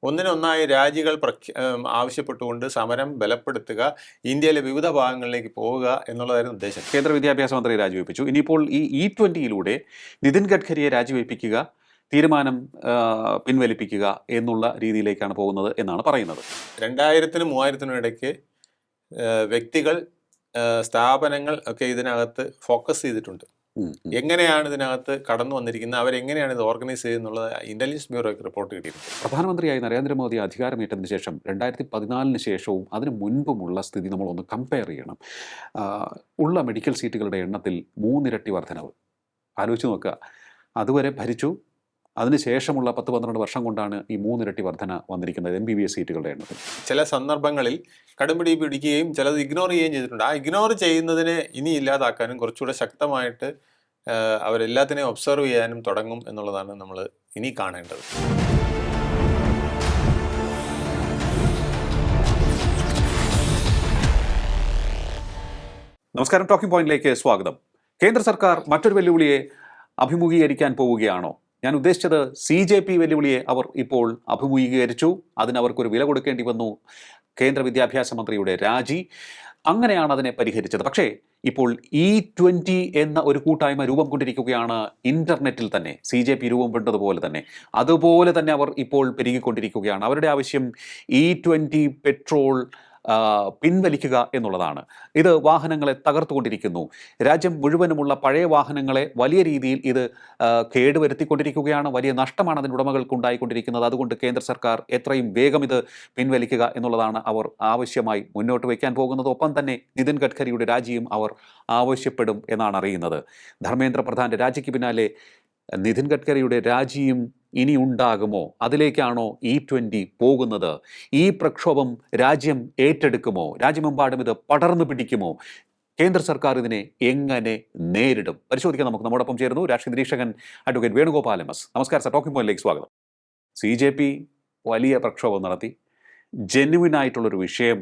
ഒന്നിനൊന്നായി രാജികൾ ആവശ്യപ്പെട്ടുകൊണ്ട് സമരം ബലപ്പെടുത്തുക, ഇന്ത്യയിലെ വിവിധ ഭാഗങ്ങളിലേക്ക് പോവുക എന്നുള്ളതായിരുന്നു ഉദ്ദേശം. കേന്ദ്ര വിദ്യാഭ്യാസ മന്ത്രി രാജിവെപ്പിച്ചു. ഇനിയിപ്പോൾ ഈ E20യിലൂടെ നിതിൻ ഗഡ്കരിയെ രാജിവെപ്പിക്കുക, തീരുമാനം പിൻവലിപ്പിക്കുക എന്നുള്ള രീതിയിലേക്കാണ് പോകുന്നത് എന്നാണ് പറയുന്നത്. 2000-നും 3000-നും ഇടയ്ക്ക് വ്യക്തികൾ, സ്ഥാപനങ്ങൾ ഒക്കെ ഇതിനകത്ത് ഫോക്കസ് ചെയ്തിട്ടുണ്ട്. എങ്ങനെയാണ് ഇതിനകത്ത് കടന്നു വന്നിരിക്കുന്നത്, അവരെങ്ങനെയാണ് ഇത് ഓർഗനൈസ് ചെയ്യുന്നത് ഇന്റലിജൻസ് ബ്യൂറോയ്ക്ക് റിപ്പോർട്ട് കിട്ടിയിട്ടുണ്ട്. പ്രധാനമന്ത്രിയായി നരേന്ദ്രമോദി അധികാരമേറ്റതിന് ശേഷം 2014 ശേഷവും അതിന് മുൻപുമുള്ള സ്ഥിതി നമ്മളൊന്ന് കമ്പയർ ചെയ്യണം. ഉള്ള മെഡിക്കൽ സീറ്റുകളുടെ എണ്ണത്തിൽ 3 ഇരട്ടി വർധനവ്. ആലോചിച്ച് നോക്കുക. അതുവരെ ഭരിച്ചു, അതിനുശേഷമുള്ള 10-12 വർഷം കൊണ്ടാണ് ഈ 3 ഇരട്ടി വർധന വന്നിരിക്കുന്നത് MBBS സീറ്റുകളുടെ എണ്ണത്തിൽ. ചില സന്ദർഭങ്ങളിൽ കടുംപിടി പിടിക്കുകയും ചിലത് ഇഗ്നോർ ചെയ്യുകയും ചെയ്തിട്ടുണ്ട്. ആ ഇഗ്നോർ ചെയ്യുന്നതിനെ ഇനി ഇല്ലാതാക്കാനും കുറച്ചുകൂടെ ശക്തമായിട്ട് അവരെല്ലാത്തിനെയും ഒബ്സർവ് ചെയ്യാനും തുടങ്ങും എന്നുള്ളതാണ് നമ്മൾ ഇനി കാണേണ്ടത്. നമസ്കാരം, ടോക്കിംഗ് പോയിന്റിലേക്ക് സ്വാഗതം. കേന്ദ്ര സർക്കാർ മറ്റൊരു വെല്ലുവിളിയെ അഭിമുഖീകരിക്കാൻ പോവുകയാണ്. ഞാൻ ഉദ്ദേശിച്ചത് CJP വെല്ലുവിളിയെ അവർ ഇപ്പോൾ അഭിമുഖീകരിച്ചു. അതിനവർക്കൊരു വില കൊടുക്കേണ്ടി വന്നു. കേന്ദ്ര വിദ്യാഭ്യാസ മന്ത്രിയുടെ രാജി. അങ്ങനെയാണ് അതിനെ പരിഹരിച്ചത്. പക്ഷേ ഇപ്പോൾ E20 എന്ന ഒരു കൂട്ടായ്മ രൂപം കൊണ്ടിരിക്കുകയാണ് ഇന്റർനെറ്റിൽ തന്നെ. CJP രൂപം കൊണ്ടതുപോലെ തന്നെ അതുപോലെ തന്നെ അവർ ഇപ്പോൾ പെരുകിക്കൊണ്ടിരിക്കുകയാണ്. അവരുടെ ആവശ്യം E20 പെട്രോൾ പിൻവലിക്കുക എന്നുള്ളതാണ്. ഇത് വാഹനങ്ങളെ തകർത്തുകൊണ്ടിരിക്കുന്നു. രാജ്യം മുഴുവനുമുള്ള പഴയ വാഹനങ്ങളെ വലിയ രീതിയിൽ ഇത് കേടുവരുത്തിക്കൊണ്ടിരിക്കുകയാണ്. വലിയ നഷ്ടമാണ് അതിന് ഉടമകൾക്കുണ്ടായിക്കൊണ്ടിരിക്കുന്നത്. അതുകൊണ്ട് കേന്ദ്ര സർക്കാർ എത്രയും വേഗം ഇത് പിൻവലിക്കുക എന്നുള്ളതാണ് അവർ ആവശ്യമായി മുന്നോട്ട് വയ്ക്കാൻ പോകുന്നത്. ഒപ്പം തന്നെ നിതിൻ ഗഡ്കരിയുടെ രാജിയും അവർ ആവശ്യപ്പെടും എന്നാണ് അറിയുന്നത്. ധർമ്മേന്ദ്ര പ്രധാന്റെ രാജിക്ക് പിന്നാലെ നിതിൻ ഗഡ്കരിയുടെ രാജിയും ഇനി ഉണ്ടാകുമോ? അതിലേക്കാണോ E20 പോകുന്നത്? ഈ പ്രക്ഷോഭം രാജ്യം ഏറ്റെടുക്കുമോ? രാജ്യമെമ്പാടും ഇത് പടർന്നു പിടിക്കുമോ? കേന്ദ്ര സർക്കാർ ഇതിനെ എങ്ങനെ നേരിടും? പരിശോധിക്കാൻ നമുക്ക് നമ്മോടൊപ്പം ചേരുന്നു രാഷ്ട്രീയ നിരീക്ഷകൻ അഡ്വക്കേറ്റ് വേണുഗോപാൽ MS. നമസ്കാരം സർ, ടോക്കിംഗ് പോയിന്റിലേക്ക് സ്വാഗതം. CJP വലിയ പ്രക്ഷോഭം നടത്തി. ജെന്യുവിനായിട്ടുള്ളൊരു വിഷയം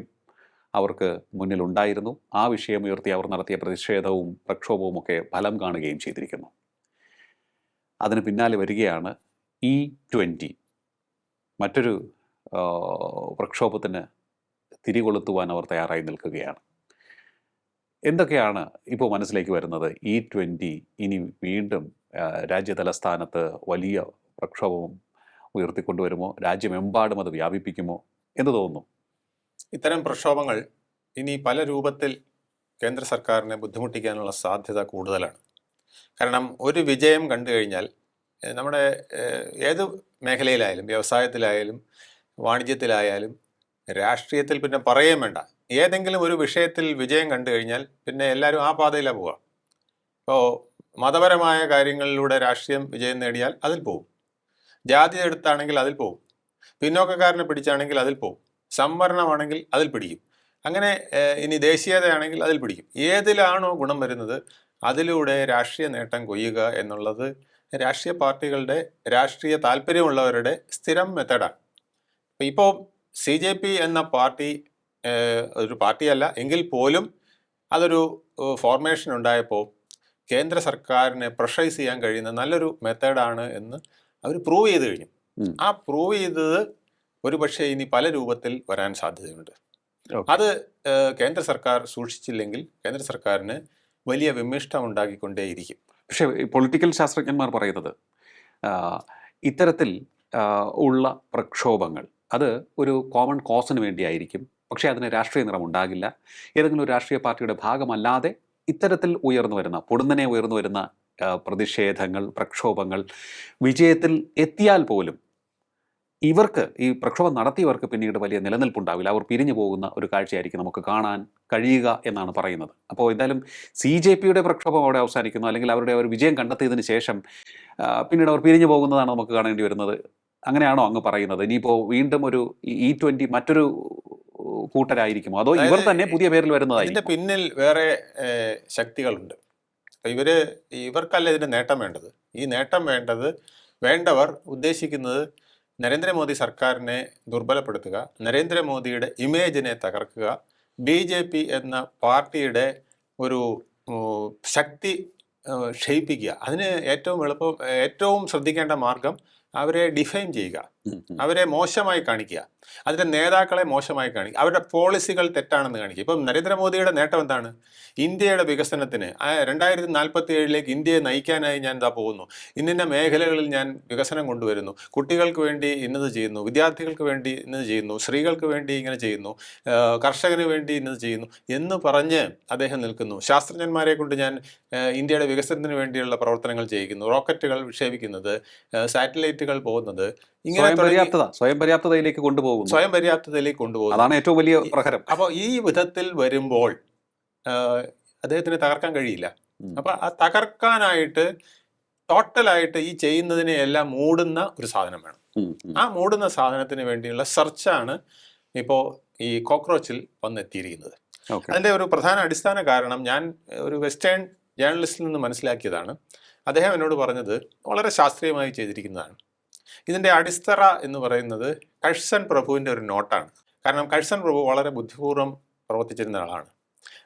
അവർക്ക് മുന്നിലുണ്ടായിരുന്നു. ആ വിഷയം ഉയർത്തി അവർ നടത്തിയ പ്രതിഷേധവും പ്രക്ഷോഭവും ഒക്കെ ഫലം കാണുകയും ചെയ്തിരിക്കുന്നു. അതിന് പിന്നാലെ വരികയാണ് E20. മറ്റൊരു പ്രക്ഷോഭത്തിന് തിരികൊളുത്തുവാൻ അവർ തയ്യാറായി നിൽക്കുകയാണ്. എന്തൊക്കെയാണ് ഇപ്പോൾ മനസ്സിലേക്ക് വരുന്നത്? E20 ഇനി വീണ്ടും രാജ്യതലസ്ഥാനത്ത് വലിയ പ്രക്ഷോഭം ഉയർത്തിക്കൊണ്ടുവരുമോ? രാജ്യമെമ്പാടും അത് വ്യാപിപ്പിക്കുമോ എന്ന് തോന്നുന്നു. ഇത്തരം പ്രക്ഷോഭങ്ങൾ ഇനി പല രൂപത്തിൽ കേന്ദ്ര സർക്കാരിനെ ബുദ്ധിമുട്ടിക്കാനുള്ള സാധ്യത കൂടുതലാണ്. കാരണം ഒരു വിജയം കണ്ടു കഴിഞ്ഞാൽ നമ്മുടെ ഏത് മേഖലയിലായാലും, വ്യവസായത്തിലായാലും വാണിജ്യത്തിലായാലും രാഷ്ട്രീയത്തിൽ പിന്നെ പറയുകയും വേണ്ട. ഏതെങ്കിലും ഒരു വിഷയത്തിൽ വിജയം കണ്ടു കഴിഞ്ഞാൽ പിന്നെ എല്ലാവരും ആ പാതയിലാണ് പോവുക. ഇപ്പോൾ മതപരമായ കാര്യങ്ങളിലൂടെ രാഷ്ട്രീയം വിജയം നേടിയാൽ അതിൽ പോവും. ജാതി എടുത്താണെങ്കിൽ അതിൽ പോവും. പിന്നോക്കക്കാരനെ പിടിച്ചാണെങ്കിൽ അതിൽ പോവും. സംവരണമാണെങ്കിൽ അതിൽ പിടിക്കും. അങ്ങനെ ഇനി ദേശീയതയാണെങ്കിൽ അതിൽ പിടിക്കും. ഏതിലാണോ ഗുണം വരുന്നത് അതിലൂടെ രാഷ്ട്രീയ നേട്ടം കൊയ്യുക എന്നുള്ളത് രാഷ്ട്രീയ പാർട്ടികളുടെ, രാഷ്ട്രീയ താല്പര്യമുള്ളവരുടെ സ്ഥിരം മെത്തഡാണ്. ഇപ്പോൾ CJP എന്ന പാർട്ടി ഒരു പാർട്ടിയല്ല എങ്കിൽ പോലും അതൊരു ഫോർമേഷൻ ഉണ്ടായപ്പോൾ കേന്ദ്ര സർക്കാരിനെ പ്രഷറൈസ് ചെയ്യാൻ കഴിയുന്ന നല്ലൊരു മെത്തേഡാണ് എന്ന് അവർ പ്രൂവ് ചെയ്ത് കഴിഞ്ഞു. ആ പ്രൂവ് ചെയ്തത് ഒരുപക്ഷെ ഇനി പല രൂപത്തിൽ വരാൻ സാധ്യതയുണ്ട്. അത് കേന്ദ്ര സർക്കാർ സൂക്ഷിച്ചില്ലെങ്കിൽ കേന്ദ്ര സർക്കാരിന് വലിയ വിമിഷ്ടം ഉണ്ടാക്കിക്കൊണ്ടേയിരിക്കും. പക്ഷേ പൊളിറ്റിക്കൽ ശാസ്ത്രജ്ഞന്മാർ പറയുന്നത് ഇത്തരത്തിൽ ഉള്ള പ്രക്ഷോഭങ്ങൾ അത് ഒരു കോമൺ കോസിന് വേണ്ടിയായിരിക്കും. പക്ഷേ അതിന് രാഷ്ട്രീയ നിറം ഉണ്ടാകില്ല. ഏതെങ്കിലും ഒരു രാഷ്ട്രീയ പാർട്ടിയുടെ ഭാഗമല്ലാതെ ഇത്തരത്തിൽ പൊടുന്നനെ ഉയർന്നു വരുന്ന പ്രതിഷേധങ്ങൾ, പ്രക്ഷോഭങ്ങൾ വിജയത്തിൽ എത്തിയാൽ പോലും ഇവർക്ക്, ഈ പ്രക്ഷോഭം നടത്തിയവർക്ക് പിന്നീട് വലിയ നിലനിൽപ്പുണ്ടാവില്ല. അവർ പിരിഞ്ഞു പോകുന്ന ഒരു കാഴ്ചയായിരിക്കും നമുക്ക് കാണാൻ കഴിയുക എന്നാണ് പറയുന്നത്. അപ്പോൾ എന്തായാലും CJPയുടെ പ്രക്ഷോഭം അവിടെ അവസാനിക്കുന്നു, അല്ലെങ്കിൽ അവരുടെ ഒരു വിജയം കണ്ടെത്തിയതിന് ശേഷം പിന്നീട് അവർ പിരിഞ്ഞു പോകുന്നതാണ് നമുക്ക് കാണേണ്ടി വരുന്നത്. അങ്ങനെയാണോ അങ്ങ് പറയുന്നത്? ഇനിയിപ്പോൾ വീണ്ടും ഒരു E20 മറ്റൊരു കൂട്ടരായിരിക്കുമോ, അതോ ഇവർ തന്നെ പുതിയ പേരിൽ വരുന്നതായിരിക്കും? ഇതിന്റെ പിന്നിൽ വേറെ ശക്തികളുണ്ട്. ഇവർക്കല്ല ഇതിന്റെ നേട്ടം വേണ്ടത്. ഈ നേട്ടം വേണ്ടവർ ഉദ്ദേശിക്കുന്നത് നരേന്ദ്രമോദി സർക്കാരിനെ ദുർബലപ്പെടുത്തുക, നരേന്ദ്രമോദിയുടെ ഇമേജിനെ തകർക്കുക, BJP എന്ന പാർട്ടിയുടെ ഒരു ശക്തി ക്ഷയിപ്പിക്കുക. അതിന് ഏറ്റവും ശ്രദ്ധിക്കേണ്ട മാർഗം അവരെ ഡിഫൈൻ ചെയ്യുക. അവരെ മോശമായി കാണിക്കുക, അതിൻ്റെ നേതാക്കളെ മോശമായി കാണിക്കുക, അവരുടെ പോളിസികൾ തെറ്റാണെന്ന് കാണിക്കുക. ഇപ്പം നരേന്ദ്രമോദിയുടെ നേട്ടം എന്താണ്? ഇന്ത്യയുടെ വികസനത്തിന് 2047 ഇന്ത്യയെ നയിക്കാനായി ഞാൻ ഇതാ പോകുന്നു, ഇന്നിന്ന മേഖലകളിൽ ഞാൻ വികസനം കൊണ്ടുവരുന്നു, കുട്ടികൾക്ക് വേണ്ടി ഇന്നത് ചെയ്യുന്നു, വിദ്യാർത്ഥികൾക്ക് വേണ്ടി ഇന്നത് ചെയ്യുന്നു, സ്ത്രീകൾക്ക് വേണ്ടി ഇങ്ങനെ ചെയ്യുന്നു, കർഷകന് വേണ്ടി ഇന്നത് ചെയ്യുന്നു എന്ന് പറഞ്ഞ് അദ്ദേഹം നിൽക്കുന്നു. ശാസ്ത്രജ്ഞന്മാരെ കൊണ്ട് ഞാൻ ഇന്ത്യയുടെ വികസനത്തിന് വേണ്ടിയുള്ള പ്രവർത്തനങ്ങൾ ചെയ്യിക്കുന്നു, റോക്കറ്റുകൾ വിക്ഷേപിക്കുന്നത്, സാറ്റലൈറ്റുകൾ പോകുന്നത്, ഇങ്ങനെ സ്വയം പര്യാപ്തതയിലേക്ക് കൊണ്ടുപോകുന്നു. അതാണ് ഏറ്റവും വലിയ പ്രഹരം. അപ്പോൾ ഈ വിധത്തിൽ വരുമ്പോൾ അദ്ദേഹത്തിന് തകർക്കാൻ കഴിയില്ല. അപ്പൊ ആ തകർക്കാനായിട്ട് ടോട്ടലായിട്ട് ഈ ചെയ്യുന്നതിനെ എല്ലാം മൂടുന്ന ഒരു സാധനം വേണം. ആ മൂടുന്ന സാധനത്തിന് വേണ്ടിയുള്ള സെർച്ചാണ് ഇപ്പോൾ ഈ കോക്രോച്ചിൽ വന്നെത്തിയിരിക്കുന്നത്. അതിൻ്റെ ഒരു പ്രധാന അടിസ്ഥാന കാരണം ഞാൻ ഒരു വെസ്റ്റേൺ ജേർണലിസ്റ്റിൽ നിന്ന് മനസ്സിലാക്കിയതാണ്. അദ്ദേഹം എന്നോട് പറഞ്ഞത് വളരെ ശാസ്ത്രീയമായി ചെയ്തിരിക്കുന്നതാണ്. ഇതിൻ്റെ അടിത്തറ എന്ന് പറയുന്നത് കഴ്സൺ പ്രഭുവിൻ്റെ ഒരു നോട്ടാണ്. കാരണം കഴ്സൺ പ്രഭു വളരെ ബുദ്ധിപൂർവ്വം പ്രവർത്തിച്ചിരുന്ന ആളാണ്.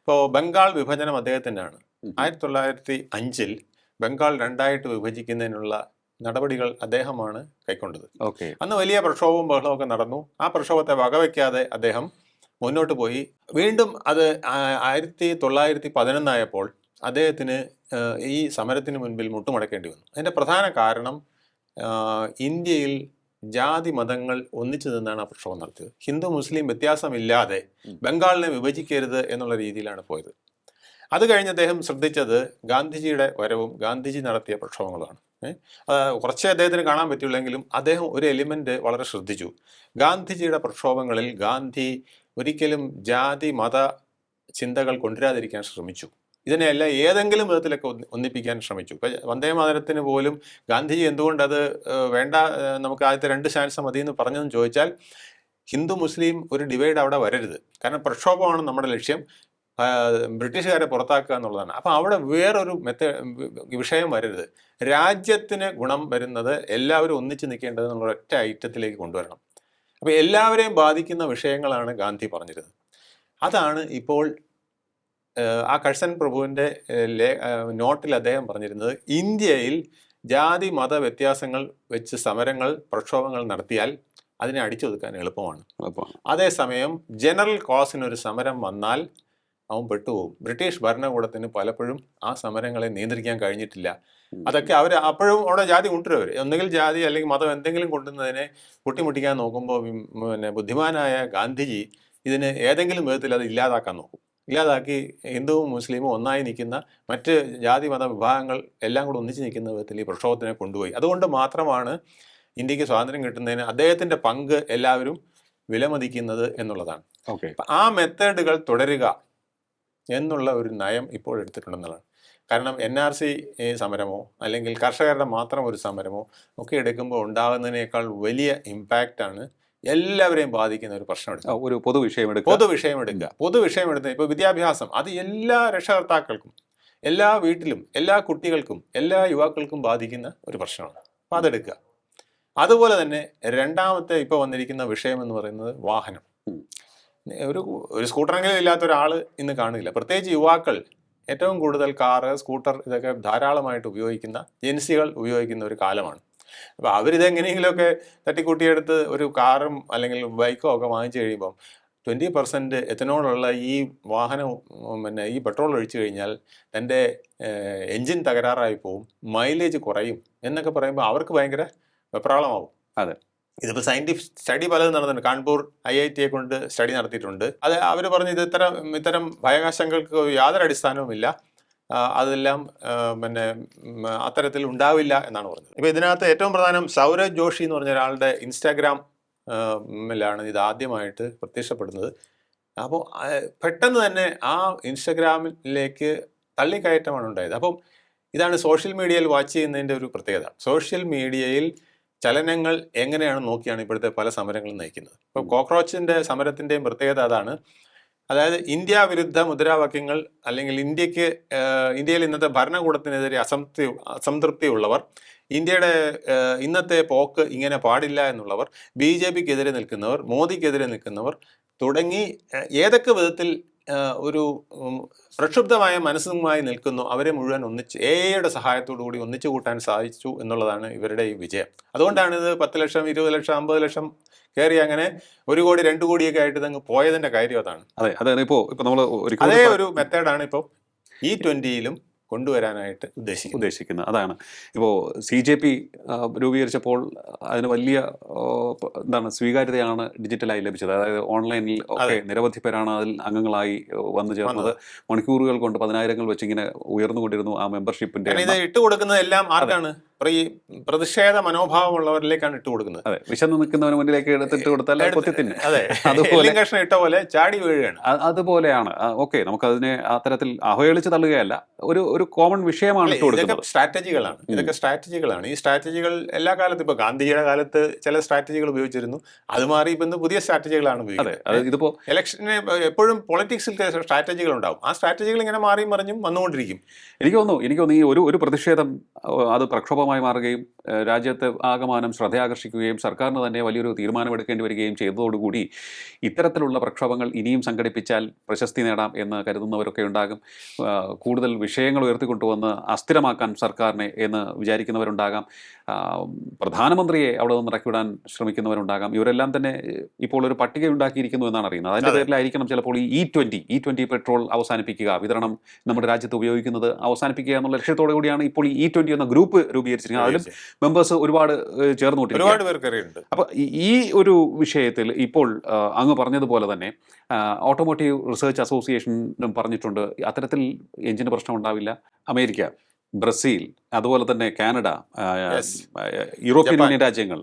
ഇപ്പോൾ ബംഗാൾ വിഭജനം അദ്ദേഹത്തിൻ്റെയാണ്. 1905 ബംഗാൾ 2 വിഭജിക്കുന്നതിനുള്ള നടപടികൾ അദ്ദേഹമാണ് കൈക്കൊണ്ടത്. അന്ന് വലിയ പ്രക്ഷോഭവും ബഹളമൊക്കെ നടന്നു. ആ പ്രക്ഷോഭത്തെ വകവയ്ക്കാതെ അദ്ദേഹം മുന്നോട്ട് പോയി. വീണ്ടും അത് 1911 അദ്ദേഹത്തിന് ഈ സമരത്തിന് മുൻപിൽ മുട്ടുമടക്കേണ്ടി വന്നു. അതിൻ്റെ പ്രധാന കാരണം ഇന്ത്യയിൽ ജാതി മതങ്ങൾ ഒന്നിച്ചു നിന്നാണ് ആ പ്രക്ഷോഭം നടത്തിയത്. ഹിന്ദു മുസ്ലിം വ്യത്യാസമില്ലാതെ ബംഗാളിനെ വിഭജിക്കരുത് എന്നുള്ള രീതിയിലാണ് പോയത്. അത് കഴിഞ്ഞ് അദ്ദേഹം ശ്രദ്ധിച്ചത് ഗാന്ധിജിയുടെ വരവും ഗാന്ധിജി നടത്തിയ പ്രക്ഷോഭങ്ങളാണ്. കുറച്ചേ അദ്ദേഹത്തിന് കാണാൻ പറ്റുള്ളെങ്കിലും അദ്ദേഹം ഒരു എലിമെൻ്റ് വളരെ ശ്രദ്ധിച്ചു. ഗാന്ധിജിയുടെ പ്രക്ഷോഭങ്ങളിൽ ഗാന്ധി ഒരിക്കലും ജാതി മത ചിന്തകൾ കൊണ്ടുവരാതിരിക്കാൻ ശ്രമിച്ചു. ഇതിനെല്ലാം ഏതെങ്കിലും വിധത്തിലൊക്കെ ഒന്നിപ്പിക്കാൻ ശ്രമിച്ചു. ഇപ്പം വന്ദേമാതരത്തിന് പോലും ഗാന്ധിജി എന്തുകൊണ്ട് അത് വേണ്ട, നമുക്ക് ആദ്യത്തെ 2 ചാൻസ് മതി എന്ന് പറഞ്ഞതെന്ന് ചോദിച്ചാൽ ഹിന്ദു മുസ്ലിം ഒരു ഡിവൈഡ് അവിടെ വരരുത്. കാരണം പ്രക്ഷോഭമാണ് നമ്മുടെ ലക്ഷ്യം, ബ്രിട്ടീഷുകാരെ പുറത്താക്കുക എന്നുള്ളതാണ്. അപ്പം അവിടെ വേറൊരു വിഷയം വരരുത്, രാജ്യത്തിന് ഗുണം വരുന്നത് എല്ലാവരും ഒന്നിച്ച് നിൽക്കേണ്ടത് എന്നുള്ള ഒറ്റ ഐറ്റത്തിലേക്ക് കൊണ്ടുവരണം. അപ്പോൾ എല്ലാവരെയും ബാധിക്കുന്ന വിഷയങ്ങളാണ് ഗാന്ധി പറഞ്ഞിരുന്നത്. അതാണ് ഇപ്പോൾ ആ കഴ്സൺ പ്രഭുവിൻ്റെ നോട്ടിൽ അദ്ദേഹം പറഞ്ഞിരുന്നത്. ഇന്ത്യയിൽ ജാതി മത വ്യത്യാസങ്ങൾ വെച്ച് സമരങ്ങൾ പ്രക്ഷോഭങ്ങൾ നടത്തിയാൽ അതിനെ അടിച്ചൊതുക്കാൻ എളുപ്പമാണ്. അതേസമയം ജനറൽ കോസിനൊരു സമരം വന്നാൽ അവൻ പെട്ടുപോകും. ബ്രിട്ടീഷ് ഭരണകൂടത്തിന് പലപ്പോഴും ആ സമരങ്ങളെ നിയന്ത്രിക്കാൻ കഴിഞ്ഞിട്ടില്ല. അതൊക്കെ അവർ അപ്പോഴും അവിടെ ജാതി കൊണ്ടുവരും. ഒന്നുകിൽ ജാതി അല്ലെങ്കിൽ മതം എന്തെങ്കിലും കൊണ്ടുവന്നതിനെ കൂട്ടിമുട്ടിക്കാൻ നോക്കുമ്പോൾ ബുദ്ധിമാനായ ഗാന്ധിജി ഇതിന് ഏതെങ്കിലും വിധത്തിൽ അത് ഇല്ലാതാക്കാൻ നോക്കും. ഇല്ലാതാക്കി ഹിന്ദുവും മുസ്ലിമും ഒന്നായി നിൽക്കുന്ന മറ്റ് ജാതി മത വിഭാഗങ്ങൾ എല്ലാം കൂടെ ഒന്നിച്ച് നിൽക്കുന്ന വിധത്തിൽ ഈ പ്രക്ഷോഭത്തിനെ കൊണ്ടുപോയി. അതുകൊണ്ട് മാത്രമാണ് ഇന്ത്യക്ക് സ്വാതന്ത്ര്യം കിട്ടുന്നതിന് അദ്ദേഹത്തിൻ്റെ പങ്ക് എല്ലാവരും വിലമതിക്കുന്നത് എന്നുള്ളതാണ്. ആ മെത്തേഡുകൾ തുടരുക എന്നുള്ള ഒരു നയം ഇപ്പോൾ എടുത്തിട്ടുണ്ടെന്നുള്ളതാണ്. കാരണം NRC സമരമോ അല്ലെങ്കിൽ കർഷകരുടെ മാത്രം ഒരു സമരമോ ഒക്കെ എടുക്കുമ്പോൾ ഉണ്ടാകുന്നതിനേക്കാൾ വലിയ ഇമ്പാക്റ്റാണ് എല്ലാവരെയും ബാധിക്കുന്ന ഒരു പ്രശ്നം എടുക്കുക. ഒരു പൊതുവിഷയം എടുക്കുക. ഇപ്പോൾ വിദ്യാഭ്യാസം, അത് എല്ലാ രക്ഷകർത്താക്കൾക്കും, എല്ലാ വീട്ടിലും, എല്ലാ കുട്ടികൾക്കും, എല്ലാ യുവാക്കൾക്കും ബാധിക്കുന്ന ഒരു പ്രശ്നമാണ്. അപ്പോൾ അതെടുക്കുക. അതുപോലെ തന്നെ രണ്ടാമത്തെ ഇപ്പോൾ വന്നിരിക്കുന്ന വിഷയം എന്ന് പറയുന്നത് വാഹനം. ഒരു സ്കൂട്ടറെങ്കിലും ഇല്ലാത്ത ഒരാൾ ഇന്ന് കാണില്ല. പ്രത്യേകിച്ച് യുവാക്കൾ ഏറ്റവും കൂടുതൽ കാറ്, സ്കൂട്ടർ ഇതൊക്കെ ധാരാളമായിട്ട് ഉപയോഗിക്കുന്ന, ജെൻസികൾ ഉപയോഗിക്കുന്ന ഒരു കാലമാണ്. അപ്പോൾ അവരിതെങ്ങനെയെങ്കിലുമൊക്കെ തട്ടിക്കൂട്ടിയെടുത്ത് ഒരു കാറും അല്ലെങ്കിൽ ബൈക്കോ ഒക്കെ വാങ്ങിച്ചു കഴിയുമ്പം 20% എത്തനോളുള്ള ഈ വാഹനം ഈ പെട്രോൾ ഒഴിച്ചു കഴിഞ്ഞാൽ തൻ്റെ എൻജിൻ തകരാറായി പോവും, മൈലേജ് കുറയും എന്നൊക്കെ പറയുമ്പോൾ അവർക്ക് ഭയങ്കര വെപ്രാളമാവും. അതെ, ഇതിപ്പോൾ സയൻറ്റിഫിക് സ്റ്റഡി പലതും നടന്നിട്ടുണ്ട്. കാൺപൂർ IIT കൊണ്ട് സ്റ്റഡി നടത്തിയിട്ടുണ്ട്. അത് അവർ പറഞ്ഞു ഇത് ഇത്തരം ഭയാശങ്കൾക്ക് യാതൊരു അടിസ്ഥാനവുമില്ല, അതെല്ലാം അത്തരത്തിൽ ഉണ്ടാവില്ല എന്നാണ് പറഞ്ഞത്. ഇപ്പോൾ ഇതിനകത്ത് ഏറ്റവും പ്രധാനം സൗരജ് ജോഷി എന്ന് പറഞ്ഞ ഒരാളുടെ ഇൻസ്റ്റാഗ്രാമിലാണ് ഇത് ആദ്യമായിട്ട് പ്രത്യക്ഷപ്പെടുന്നത്. അപ്പോൾ പെട്ടെന്ന് തന്നെ ആ ഇൻസ്റ്റാഗ്രാമിലേക്ക് തള്ളിക്കയറ്റമാണ് ഉണ്ടായത്. അപ്പം ഇതാണ് സോഷ്യൽ മീഡിയയിൽ വാച്ച് ചെയ്യുന്നതിൻ്റെ ഒരു പ്രത്യേകത. സോഷ്യൽ മീഡിയയിൽ ചലനങ്ങൾ എങ്ങനെയാണ് നോക്കിയാണ് ഇപ്പോഴത്തെ പല സമരങ്ങളും നയിക്കുന്നത്. ഇപ്പോൾ കോക്രോച്ചിൻ്റെ സമരത്തിൻ്റെയും പ്രത്യേകത അതാണ്. അതായത് ഇന്ത്യ വിരുദ്ധ മുദ്രാവാക്യങ്ങൾ അല്ലെങ്കിൽ ഇന്ത്യയിൽ ഇന്നത്തെ ഭരണകൂടത്തിനെതിരെ അസംതൃപ്തിയുള്ളവർ, ഇന്ത്യയുടെ ഇന്നത്തെ പോക്ക് ഇങ്ങനെ പാടില്ല എന്നുള്ളവർ, BJPക്കെതിരെ നിൽക്കുന്നവർ, മോദിക്കെതിരെ നിൽക്കുന്നവർ തുടങ്ങി ഏതൊക്കെ വിധത്തിൽ ഒരു പ്രക്ഷുബ്ധമായ മനസ്സുമായി നിൽക്കുന്നു അവരെ മുഴുവൻ ഒന്നിച്ച് എയുടെ സഹായത്തോടു കൂടി ഒന്നിച്ചു കൂട്ടാൻ സാധിച്ചു എന്നുള്ളതാണ് ഇവരുടെ ഈ വിജയം. അതുകൊണ്ടാണ് ഇത് 10 ലക്ഷം 20 ലക്ഷം 50 ലക്ഷം കയറി അങ്ങനെ 1 കോടി 2 കോടിയൊക്കെ ആയിട്ട് ഇതങ്ങ് പോയതിന്റെ കാര്യം അതാണ്. അതെ അതെ ഇപ്പോ നമ്മൾ അതേ ഒരു മെത്തേഡാണ് ഇപ്പോൾ E20യിലും കൊണ്ടുവരാനായിട്ട് ഉദ്ദേശിക്കുന്നത്. അതാണ് ഇപ്പോൾ CJP രൂപീകരിച്ചപ്പോൾ അതിന് വലിയ എന്താണ് സ്വീകാര്യതയാണ് ഡിജിറ്റലായി ലഭിച്ചത്. അതായത് ഓൺലൈനിൽ ഒക്കെ നിരവധി പേരാണ് അതിൽ അംഗങ്ങളായി വന്നു ചേർന്നത്. മണിക്കൂറുകൾ കൊണ്ട് 10,000 വെച്ചിങ്ങനെ ഉയർന്നുകൊണ്ടിരുന്നു ആ മെമ്പർഷിപ്പിന്റെ. ഇത് ഇട്ടുകൊടുക്കുന്നത് എല്ലാം ആർക്കാണ്? പ്രതിഷേധ മനോഭാവമുള്ളവരിലേക്കാണ് ഇട്ടുകൊടുക്കുന്നത്. അതെ, വിശന്ന് നിൽക്കുന്നവന് മുന്നിലേക്ക് എടുത്തിട്ട് കൊടുത്താൽ കൊത്തിത്തിന്. അതെ, അതുപോലെ കഷ്ണം ഇട്ട പോലെ ചാടി വീഴുകയാണ്. അതുപോലെയാണ്. ഓക്കെ, നമുക്കതിനെ അത്തരത്തിൽ അവഹേളിച്ച് തള്ളുകയല്ല, ഒരു കോമൺ വിഷയമാണ് ഇട്ട് കൊടുക്കുന്നത്. സ്ട്രാറ്റജികളാണ്, ഇതൊക്കെ സ്ട്രാറ്റജികളാണ്. ഈ സ്ട്രാറ്റജികൾ എല്ലാ കാലത്തും ഇപ്പൊ ഗാന്ധിജിയുടെ കാലത്ത് ചില സ്ട്രാറ്റജികൾ ഉപയോഗിച്ചിരുന്നു, അത് മാറി ഇപ്പൊ പുതിയ സ്ട്രാറ്റജികളാണ് ഉപയോഗിക്കുന്നത്. ഇതിപ്പോ ഇലക്ഷന് എപ്പോഴും പൊളിറ്റിക്സിൽ സ്ട്രാറ്റജികൾ ഉണ്ടാവും. ആ സ്ട്രാറ്റജികൾ ഇങ്ങനെ മാറിയും മറിഞ്ഞും വന്നുകൊണ്ടിരിക്കും. എനിക്ക് തോന്നുന്നു ഈ ഒരു പ്രതിഷേധം അത് പ്രക്ഷോഭമായി മാറുകയും രാജ്യത്തെ ആകമാനം ശ്രദ്ധയാകർഷിക്കുകയും സർക്കാരിന് തന്നെ വലിയൊരു തീരുമാനമെടുക്കേണ്ടി വരികയും ചെയ്തതോടുകൂടി ഇത്തരത്തിലുള്ള പ്രക്ഷോഭങ്ങൾ ഇനിയും സംഘടിപ്പിച്ചാൽ പ്രശസ്തി നേടാം എന്ന് കരുതുന്നവരൊക്കെ ഉണ്ടാകും. കൂടുതൽ വിഷയങ്ങൾ ഉയർത്തിക്കൊണ്ടുവന്ന് അസ്ഥിരമാക്കാൻ സർക്കാരിനെ എന്ന് വിചാരിക്കുന്നവരുണ്ടാകാം. പ്രധാനമന്ത്രിയെ അവിടെ നിന്ന് ഇറക്കിവിടാൻ ശ്രമിക്കുന്നവരുണ്ടാകാം. ഇവരെല്ലാം തന്നെ ഇപ്പോൾ ഒരു പട്ടിക ഉണ്ടാക്കിയിരിക്കുന്നു എന്നാണ് അറിയുന്നത്. അതിൻ്റെ പേരിലായിരിക്കണം ചിലപ്പോൾ ഈ E20 പെട്രോൾ അവസാനിപ്പിക്കുക, വിതരണം നമ്മുടെ രാജ്യത്ത് ഉപയോഗിക്കുന്നത് അവസാനിപ്പിക്കുക എന്നുള്ള ലക്ഷ്യത്തോടു കൂടിയാണ് ഇപ്പോൾ ഈ E20 എന്ന ഗ്രൂപ്പ് രൂപീകരിച്ചിരിക്കുന്നത്. അതിലും മെമ്പേഴ്സ് ഒരുപാട് ചേർന്നുകൊണ്ടിരിക്കുകയാണ്. അപ്പോൾ ഈ ഒരു വിഷയത്തിൽ ഇപ്പോൾ അങ്ങ് പറഞ്ഞതുപോലെ തന്നെ ഓട്ടോമോട്ടീവ് റിസർച്ച് അസോസിയേഷനും പറഞ്ഞിട്ടുണ്ട് അത്തരത്തിൽ എഞ്ചിന് പ്രശ്നം ഉണ്ടാവില്ല. അമേരിക്ക, ബ്രസീൽ, അതുപോലെ തന്നെ കാനഡ, യൂറോപ്യൻ യൂണിയൻ രാജ്യങ്ങൾ,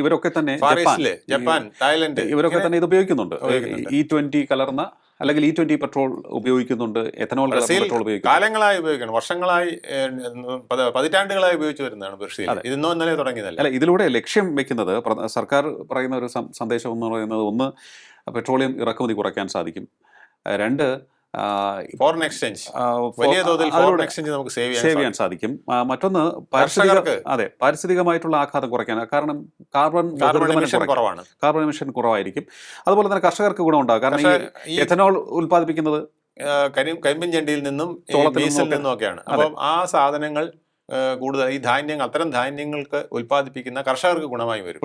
ഇവരൊക്കെ തന്നെ ജപ്പാൻ, തായ്ലൻഡ്, ഇവരൊക്കെ തന്നെ ഇത് ഉപയോഗിക്കുന്നുണ്ട്. E20 കലർന്ന അല്ലെങ്കിൽ E20 പെട്രോൾ ഉപയോഗിക്കുന്നുണ്ട്. എഥനോൾ പെട്രോൾ ഉപയോഗിക്കും. കാലങ്ങളായി ഉപയോഗിക്കണം, വർഷങ്ങളായി, പതിറ്റാണ്ടുകളായി ഉപയോഗിച്ചു വരുന്നതാണ് ബ്രസീൽ. ഇന്നോ ഇന്നലെ തുടങ്ങിയതല്ല. അല്ല, ഇതിലൂടെ ലക്ഷ്യം വെക്കുന്നത് സർക്കാർ പറയുന്ന ഒരു സന്ദേശം എന്ന് പറയുന്നത്, ഒന്ന്, പെട്രോളിയം ഇറക്കുമതി കുറയ്ക്കാൻ സാധിക്കും. 2, ഫോറിൻ എക്സ്ചേഞ്ച്, വലിയ തോതിൽ ഫോറിൻ എക്സ്ചേഞ്ച് നമുക്ക് സേവ് ചെയ്യാൻ സാധിക്കും. മറ്റൊന്ന് പാരിസ്ഥിതികമായിട്ടുള്ള ആഘാതം കുറയ്ക്കാൻ, കാരണം കാർബൺ എമിഷൻ കുറവായിരിക്കും. അതുപോലെ തന്നെ കർഷകർക്ക് ഗുണമുണ്ടാകും. കാരണം ഈ എഥനോൾ ഉൽപ്പാദിപ്പിക്കുന്നത് കരിമ്പിൻ ചെണ്ടിയിൽ നിന്നും ഡീസലിൽ നിന്നും ഒക്കെയാണ്. അപ്പം ആ സാധനങ്ങൾ കൂടുതൽ ഈ ധാന്യങ്ങൾ, അത്തരം ധാന്യങ്ങൾക്ക് ഉൽപ്പാദിപ്പിക്കുന്ന കർഷകർക്ക് ഗുണമായി വരും.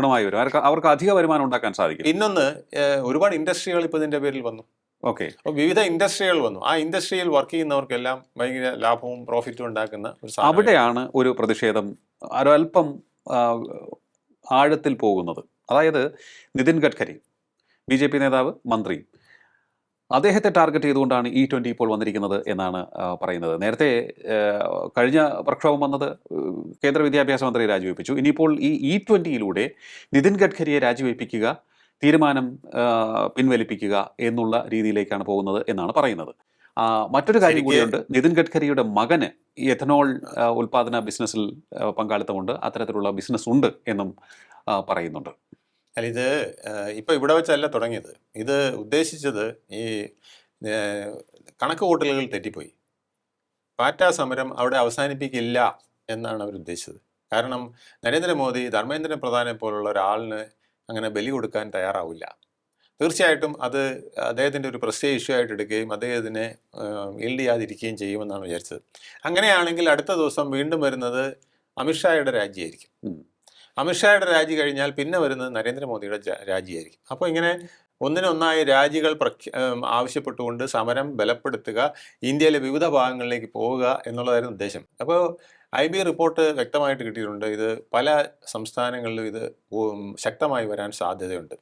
അവർക്ക് അധിക വരുമാനം ഉണ്ടാക്കാൻ സാധിക്കും. ഇന്നൊന്ന് ഒരുപാട് ഇൻഡസ്ട്രികൾ ഇപ്പൊ ഇതിന്റെ പേരിൽ വന്നു. ഓക്കെ, അപ്പോൾ വിവിധ ഇൻഡസ്ട്രികൾ വന്നു. ആ ഇൻഡസ്ട്രിയിൽ വർക്ക് ചെയ്യുന്നവർക്കെല്ലാം ഭയങ്കര ലാഭവും പ്രോഫിറ്റും ഉണ്ടാക്കുന്ന ഒരു സാധനം. അവിടെയാണ് ഒരു പ്രതിഷേധം ഒരല്പം ആഴത്തിൽ പോകുന്നത്. അതായത് നിതിൻ ഗഡ്കരി, BJP നേതാവ്, മന്ത്രി, അദ്ദേഹത്തെ ടാർഗറ്റ് ചെയ്തുകൊണ്ടാണ് E20 ഇപ്പോൾ വന്നിരിക്കുന്നത് എന്നാണ് പറയുന്നത്. നേരത്തെ കഴിഞ്ഞ പ്രക്ഷോഭം വന്നത് കേന്ദ്ര വിദ്യാഭ്യാസ മന്ത്രി രാജിവെപ്പിച്ചു. ഇനിയിപ്പോൾ ഈ E20യിലൂടെ നിതിൻ ഗഡ്കരിയെ രാജിവെപ്പിക്കുക, തീരുമാനം പിൻവലിപ്പിക്കുക എന്നുള്ള രീതിയിലേക്കാണ് പോകുന്നത് എന്നാണ് പറയുന്നത്. മറ്റൊരു കാര്യം കൂടിയുണ്ട്, നിതിൻ ഗഡ്കരിയുടെ മകന് ഈ എഥനോൾ ഉൽപാദന ബിസിനസ്സിൽ പങ്കാളിത്തമുണ്ട്, അത്തരത്തിലുള്ള ബിസിനസ് ഉണ്ട് എന്നും പറയുന്നുണ്ട്. അല്ല, ഇത് ഇപ്പൊ ഇവിടെ വെച്ചല്ല തുടങ്ങിയത്. ഇത് ഉദ്ദേശിച്ചത് ഈ കണക്ക് കൂട്ടലുകൾ തെറ്റിപ്പോയി. പാറ്റാ സമരം അവിടെ അവസാനിപ്പിക്കില്ല എന്നാണ് അവർ ഉദ്ദേശിച്ചത്. കാരണം നരേന്ദ്രമോദി ധർമ്മേന്ദ്ര പ്രധാനെ പോലുള്ള ഒരാളിന് അങ്ങനെ ബലി കൊടുക്കാൻ തയ്യാറാവില്ല. തീർച്ചയായിട്ടും അത് അദ്ദേഹത്തിൻ്റെ ഒരു പ്രസ്റ്റേജ് ഇഷ്യൂ ആയിട്ട് എടുക്കുകയും അദ്ദേഹത്തിനെ ഈൽഡ് ചെയ്യാതിരിക്കുകയും ചെയ്യുമെന്നാണ് വിചാരിച്ചത്. അങ്ങനെയാണെങ്കിൽ അടുത്ത ദിവസം വീണ്ടും വരുന്നത് അമിത്ഷായുടെ രാജിയായിരിക്കും. അമിത്ഷായുടെ രാജി കഴിഞ്ഞാൽ പിന്നെ വരുന്നത് നരേന്ദ്രമോദിയുടെ രാജിയായിരിക്കും. അപ്പോൾ ഇങ്ങനെ ഒന്നിനൊന്നായി രാജികൾ ആവശ്യപ്പെട്ടുകൊണ്ട് സമരം ബലപ്പെടുത്തുക, ഇന്ത്യയിലെ വിവിധ ഭാഗങ്ങളിലേക്ക് പോവുക എന്നുള്ളതായിരുന്നു ഉദ്ദേശം. അപ്പോൾ IB റിപ്പോർട്ട് വ്യക്തമായിട്ട് കിട്ടിയിട്ടുണ്ട്. ഇത് പല സംസ്ഥാനങ്ങളിലും ഇത് ശക്തമായി വരാൻ സാധ്യതയുണ്ട്.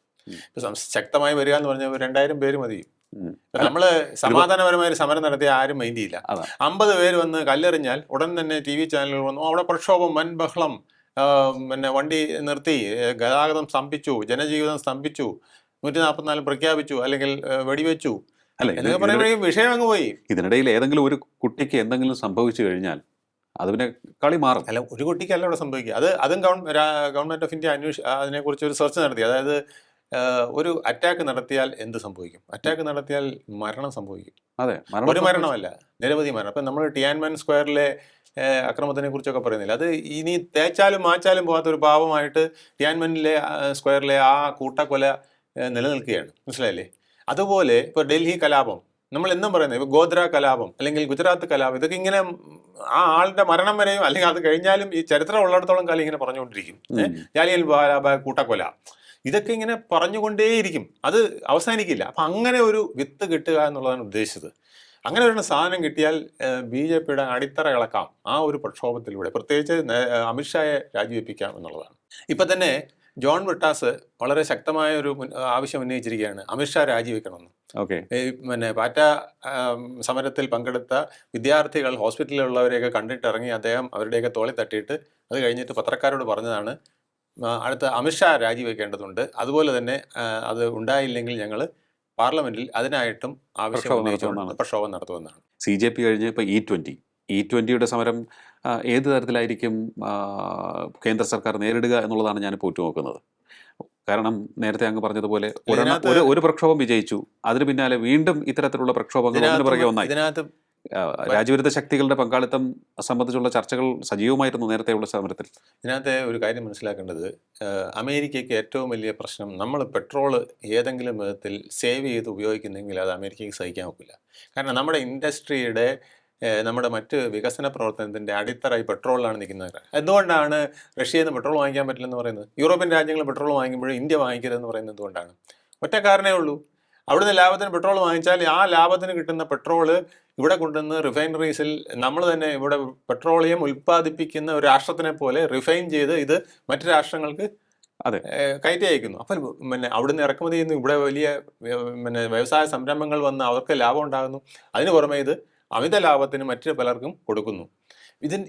ശക്തമായി വരിക എന്ന് പറഞ്ഞാൽ 2000 പേര് മതി. നമ്മള് സമാധാനപരമായ ഒരു സമരം നടത്തിയ ആരും മൈൻഡ് ചെയ്യില്ല. 50 പേര് വന്ന് കല്ലെറിഞ്ഞാൽ ഉടൻ തന്നെ TV ചാനലുകൾ വന്നു, അവിടെ പ്രക്ഷോഭം, വൻ ബഹളം, പിന്നെ വണ്ടി നിർത്തി, ഗതാഗതം സ്തംഭിച്ചു, ജനജീവിതം സ്തംഭിച്ചു, 144 പ്രഖ്യാപിച്ചു, അല്ലെങ്കിൽ വെടിവെച്ചു, എന്നൊക്കെ പറയുമ്പോഴേക്കും വിഷയം അങ്ങ് പോയി. ഇതിനിടയിൽ ഏതെങ്കിലും ഒരു കുട്ടിക്ക് എന്തെങ്കിലും സംഭവിച്ചു കഴിഞ്ഞാൽ അത് പിന്നെ കളി മാറും. അല്ല, ഒരു കുട്ടിക്കല്ല ഇവിടെ സംഭവിക്കുക. അതും ഗവൺമെന്റ് ഓഫ് ഇന്ത്യ അതിനെക്കുറിച്ച് ഒരു സെർച്ച് നടത്തി. അതായത് ഒരു അറ്റാക്ക് നടത്തിയാൽ എന്ത് സംഭവിക്കും? അറ്റാക്ക് നടത്തിയാൽ മരണം സംഭവിക്കും. അതെ, ഒരു മരണമല്ല, നിരവധി മരണം. അപ്പം നമ്മൾ ടിയാൻമെൻ സ്ക്വയറിലെ അക്രമത്തിനെ കുറിച്ചൊക്കെ പറയുന്നില്ല. അത് ഇനി തേച്ചാലും മാച്ചാലും പോകാത്ത ഒരു പാവമായിട്ട് ടിയാൻമെനിലെ സ്ക്വയറിലെ ആ കൂട്ടക്കൊല നിലനിൽക്കുകയാണ്. മനസ്സിലായില്ലേ? അതുപോലെ ഇപ്പോൾ ഡൽഹി കലാപം നമ്മൾ എന്നും പറയുന്നത് ഇപ്പോൾ ഗോദ്ര കലാപം അല്ലെങ്കിൽ ഗുജറാത്ത് കലാപം ഇതൊക്കെ ഇങ്ങനെ ആ ആളുടെ മരണം വരെയും അല്ലെങ്കിൽ അത് കഴിഞ്ഞാലും ഈ ചരിത്രം ഉള്ളിടത്തോളം കാലം ഇങ്ങനെ പറഞ്ഞുകൊണ്ടിരിക്കും. ജാലിയൻ വാലാബാഗ് കൂട്ടക്കൊല ഇതൊക്കെ ഇങ്ങനെ പറഞ്ഞുകൊണ്ടേയിരിക്കും, അത് അവസാനിക്കില്ല. അപ്പം അങ്ങനെ ഒരു വിത്ത് കിട്ടുക എന്നുള്ളതാണ് ഉദ്ദേശിച്ചത്. അങ്ങനെ ഒരു സാധനം കിട്ടിയാൽ BJPയുടെ അടിത്തറ ഇളക്കാം ആ ഒരു പ്രക്ഷോഭത്തിലൂടെ, പ്രത്യേകിച്ച് അമിത്ഷായെ രാജിവെപ്പിക്കാം എന്നുള്ളതാണ്. ഇപ്പം തന്നെ ജോൺ ബ്രിട്ടാസ് വളരെ ശക്തമായ ഒരു ആവശ്യം ഉന്നയിച്ചിരിക്കുകയാണ്, അമിത്ഷാ രാജിവെക്കണമെന്ന്. പിന്നെ പാറ്റ സമരത്തിൽ പങ്കെടുത്ത വിദ്യാർത്ഥികൾ ഹോസ്പിറ്റലിലുള്ളവരെയൊക്കെ കണ്ടിട്ടിറങ്ങി അദ്ദേഹം അവരുടെയൊക്കെ തോളിൽ തട്ടിയിട്ട് അത് കഴിഞ്ഞിട്ട് പത്രക്കാരോട് പറഞ്ഞതാണ്, അടുത്ത അമിത്ഷാ രാജിവെക്കേണ്ടതുണ്ട്, അതുപോലെ തന്നെ അത് ഉണ്ടായില്ലെങ്കിൽ ഞങ്ങൾ പാർലമെന്റിൽ അതിനായിട്ടും പ്രക്ഷോഭം നടത്തുമെന്നാണ്. CJP കഴിഞ്ഞ് ഇപ്പോൾ E20 സമരം ഏത് തരത്തിലായിരിക്കും കേന്ദ്ര സർക്കാർ നേരിടുക എന്നുള്ളതാണ് ഞാനിപ്പോൾ ഉറ്റുനോക്കുന്നത്. കാരണം നേരത്തെ അങ്ങ് പറഞ്ഞതുപോലെ ഒരു പ്രക്ഷോഭം വിജയിച്ചു, അതിന് പിന്നാലെ വീണ്ടും ഇത്തരത്തിലുള്ള പ്രക്ഷോഭങ്ങൾ ഒന്നിനു പുറകെ ഒന്നായി. ഇതിനകത്ത് രാജ്യവിരുദ്ധ ശക്തികളുടെ പങ്കാളിത്തം സംബന്ധിച്ചുള്ള ചർച്ചകൾ സജീവമായിരുന്നു നേരത്തെയുള്ള സമരത്തിൽ. ഇതിനകത്തെ ഒരു കാര്യം മനസ്സിലാക്കേണ്ടത്, അമേരിക്കയ്ക്ക് ഏറ്റവും വലിയ പ്രശ്നം, നമ്മൾ പെട്രോള് ഏതെങ്കിലും വിധത്തിൽ സേവ് ചെയ്ത് ഉപയോഗിക്കുന്നെങ്കിൽ അത് അമേരിക്കയ്ക്ക് സഹിക്കാൻ ഒക്കില്ല. കാരണം നമ്മുടെ ഇൻഡസ്ട്രിയുടെ നമ്മുടെ മറ്റ് വികസന പ്രവർത്തനത്തിൻ്റെ അടിത്തറ ഈ പെട്രോളിലാണ് നിൽക്കുന്നത്. എന്തുകൊണ്ടാണ് റഷ്യയിൽ നിന്ന് പെട്രോൾ വാങ്ങിക്കാൻ പറ്റില്ലെന്ന് പറയുന്നത്? യൂറോപ്യൻ രാജ്യങ്ങൾ പെട്രോൾ വാങ്ങിക്കുമ്പോൾ ഇന്ത്യ വാങ്ങിക്കരുതെന്ന് പറയുന്നത് എന്തുകൊണ്ടാണ്? ഒറ്റ കാരണമേ ഉള്ളൂ, അവിടുന്ന് ലാഭത്തിന് പെട്രോൾ വാങ്ങിച്ചാൽ ആ ലാഭത്തിന് കിട്ടുന്ന പെട്രോള് ഇവിടെ കൊണ്ടുവന്ന് റിഫൈനറീസിൽ നമ്മൾ തന്നെ ഇവിടെ പെട്രോളിയം ഉൽപ്പാദിപ്പിക്കുന്ന ഒരു രാഷ്ട്രത്തിനെ പോലെ റിഫൈൻ ചെയ്ത് ഇത് മറ്റു രാഷ്ട്രങ്ങൾക്ക് കയറ്റി അയക്കുന്നു. അപ്പം പിന്നെ അവിടുന്ന് ഇറക്കുമതി ചെയ്യുന്നു, ഇവിടെ വലിയ പിന്നെ വ്യവസായ സംരംഭങ്ങൾ വന്ന് അവർക്ക് ലാഭം ഉണ്ടാകുന്നു. അതിന് പുറമെ ഇത് അമിത ലാഭത്തിന് മറ്റു പലർക്കും കൊടുക്കുന്നു.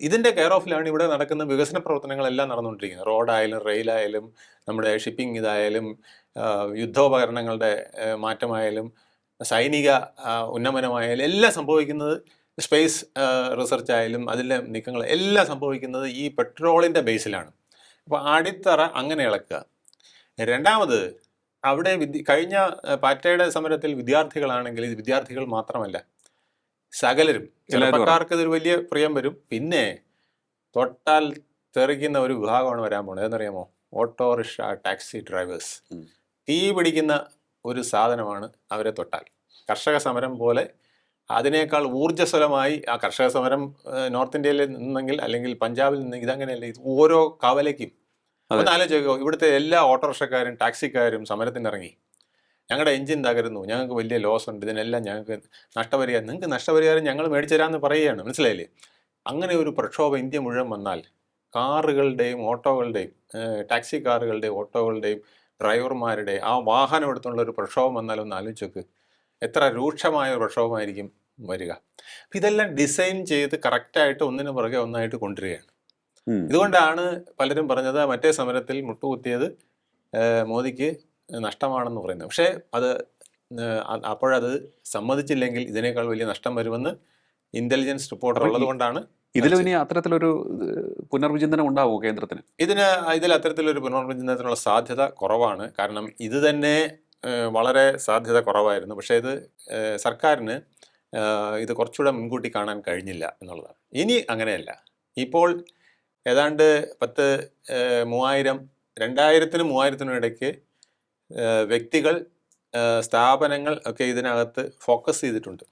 ഇതിൻ്റെ കെയർ ഓഫിലാണ് ഇവിടെ നടക്കുന്ന വികസന പ്രവർത്തനങ്ങളെല്ലാം നടന്നുകൊണ്ടിരിക്കുന്നത്. റോഡായാലും റെയിലായാലും നമ്മുടെ ഷിപ്പിംഗ് ഇതായാലും യുദ്ധോപകരണങ്ങളുടെ മാറ്റമായാലും സൈനിക ഉന്നമനമായാലും എല്ലാം സംഭവിക്കുന്നത്, സ്പേസ് റിസർച്ച് ആയാലും അതിലെ നീക്കങ്ങൾ എല്ലാം സംഭവിക്കുന്നത് ഈ പെട്രോളിൻ്റെ ബേസിലാണ്. അപ്പോൾ അടിത്തറ അങ്ങനെ ഇളക്കുക. രണ്ടാമത്, അവിടെ കഴിഞ്ഞ പാറ്റയുടെ സമരത്തിൽ വിദ്യാർത്ഥികളാണെങ്കിൽ ഇത് വിദ്യാർത്ഥികൾ മാത്രമല്ല, സകലരും, ചെറുപ്പക്കാർക്ക് ഇതൊരു വലിയ പ്രിയം വരും. പിന്നെ തൊട്ടാൽ തെറിക്കുന്ന ഒരു വിഭാഗമാണ് വരാൻ പോകുന്നത്. ഏതെന്നറിയാമോ? Auto rickshaw taxi drivers. തീ പിടിക്കുന്ന ഒരു സാധനമാണ് അവരെ തൊട്ടാൽ. കർഷക സമരം പോലെ അതിനേക്കാൾ ഊർജ്ജസ്വലമായി ആ കർഷക സമരം നോർത്ത് ഇന്ത്യയിൽ നിന്നെങ്കിൽ അല്ലെങ്കിൽ പഞ്ചാബിൽ നിന്നെങ്കിൽ ഇതങ്ങനെയല്ല. ഇത് ഓരോ കവലയ്ക്കും ഒന്ന് ആലോചിച്ചോ, ഇവിടുത്തെ എല്ലാ ഓട്ടോറിക്ഷക്കാരും ടാക്സിക്കാരും സമരത്തിനിറങ്ങി, ഞങ്ങളുടെ എഞ്ചിൻ തകരുന്നു, ഞങ്ങൾക്ക് വലിയ ലോസ് ഉണ്ട്, ഇതിനെല്ലാം ഞങ്ങൾക്ക് നഷ്ടപരിഹാരം, നിങ്ങൾക്ക് നഷ്ടപരിഹാരം ഞങ്ങൾ മേടിച്ചു തരാമെന്ന് പറയുകയാണ്. മനസ്സിലായില്ലേ? അങ്ങനെ ഒരു പ്രക്ഷോഭം ഇന്ത്യ മുഴുവൻ വന്നാൽ കാറുകളുടെയും ഓട്ടോകളുടെയും ടാക്സി കാറുകളുടെയും ഓട്ടോകളുടെയും ഡ്രൈവർമാരുടെ ആ വാഹനം എടുത്തുള്ള ഒരു പ്രക്ഷോഭം വന്നാൽ ഒന്ന് ആലോചിച്ചോക്ക്, എത്ര രൂക്ഷമായ ഒരു പ്രക്ഷോഭമായിരിക്കും വരിക. അപ്പം ഇതെല്ലാം ഡിസൈൻ ചെയ്ത് കറക്റ്റായിട്ട് ഒന്നിനു പുറകെ ഒന്നായിട്ട് കൊണ്ടുവരികയാണ്. ഇതുകൊണ്ടാണ് പലരും പറഞ്ഞത് മറ്റേ സമരത്തിൽ മുട്ടുകുത്തിയത് മോദിക്ക് നഷ്ടമാണെന്ന് പറയുന്നത്. പക്ഷേ അത് അപ്പോഴത് സമ്മതിച്ചില്ലെങ്കിൽ ഇതിനേക്കാൾ വലിയ നഷ്ടം വരുമെന്ന് ഇന്റലിജൻസ് റിപ്പോർട്ടർ ഉള്ളത് കൊണ്ടാണ്. ഇതിലും ഇനി അത്തരത്തിലൊരു പുനർവിചിന്തനം ഉണ്ടാവുമോ കേന്ദ്രത്തിന്? ഇതിൽ അത്തരത്തിലൊരു പുനർവിചിന്തനത്തിനുള്ള സാധ്യത കുറവാണ്. കാരണം ഇത് തന്നെ വളരെ സാധ്യത കുറവായിരുന്നു. പക്ഷേ ഇത് സർക്കാരിന് ഇത് കുറച്ചുകൂടെ മുൻകൂട്ടി കാണാൻ കഴിഞ്ഞില്ല എന്നുള്ളതാണ്. ഇനി അങ്ങനെയല്ല. ഇപ്പോൾ ഏതാണ്ട് 2000-നും 3000-നും ഇടയ്ക്ക് വ്യക്തികൾ, സ്ഥാപനങ്ങൾ ഒക്കെ ഇതിനകത്ത് ഫോക്കസ് ചെയ്തിട്ടുണ്ട്.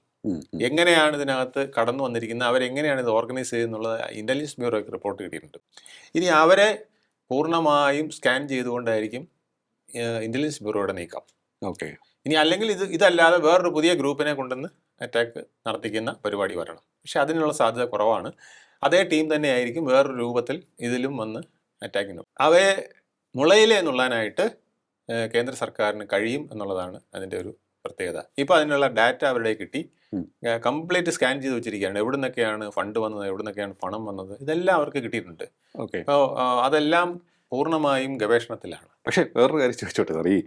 എങ്ങനെയാണ് ഇതിനകത്ത് കടന്നു വന്നിരിക്കുന്നത്, അവരെങ്ങനെയാണ് ഇത് ഓർഗനൈസ് ചെയ്തെന്നുള്ളത് ഇന്റലിജൻസ് ബ്യൂറോയ്ക്ക് റിപ്പോർട്ട് കിട്ടിയിട്ടുണ്ട്. ഇനി അവരെ പൂർണ്ണമായും സ്കാൻ ചെയ്തുകൊണ്ടായിരിക്കും ഇന്റലിജൻസ് ബ്യൂറോയുടെ നീക്കം. ഇനി അല്ലെങ്കിൽ ഇതല്ലാതെ വേറൊരു പുതിയ ഗ്രൂപ്പിനെ കൊണ്ടുവന്ന് അറ്റാക്ക് നടത്തിക്കുന്ന പരിപാടി വരണം. പക്ഷെ അതിനുള്ള സാധ്യത കുറവാണ്. അതേ ടീം തന്നെയായിരിക്കും വേറൊരു രൂപത്തിൽ ഇതിലും വന്ന് അറ്റാക്കിന്. അവയെ മുളയിലെ എന്നുള്ളതിനായിട്ട് കേന്ദ്ര സർക്കാരിന് കഴിയും എന്നുള്ളതാണ് അതിൻ്റെ ഒരു പ്രത്യേകത. ഇപ്പോൾ അതിനുള്ള ഡാറ്റ അവരുടെ കിട്ടി, കംപ്ലീറ്റ് സ്കാൻ ചെയ്ത് വെച്ചിരിക്കുകയാണ്. എവിടെ നിന്നൊക്കെയാണ് ഫണ്ട് വന്നത്, എവിടെ നിന്നൊക്കെയാണ് പണം വന്നത്, ഇതെല്ലാം അവർക്ക് കിട്ടിയിട്ടുണ്ട്. അപ്പോൾ അതെല്ലാം പൂർണ്ണമായും ഗവേഷണത്തിലാണ്. പക്ഷേ വേറൊരു കാര്യം ചോദിച്ചോട്ടെ സാർ, ഈ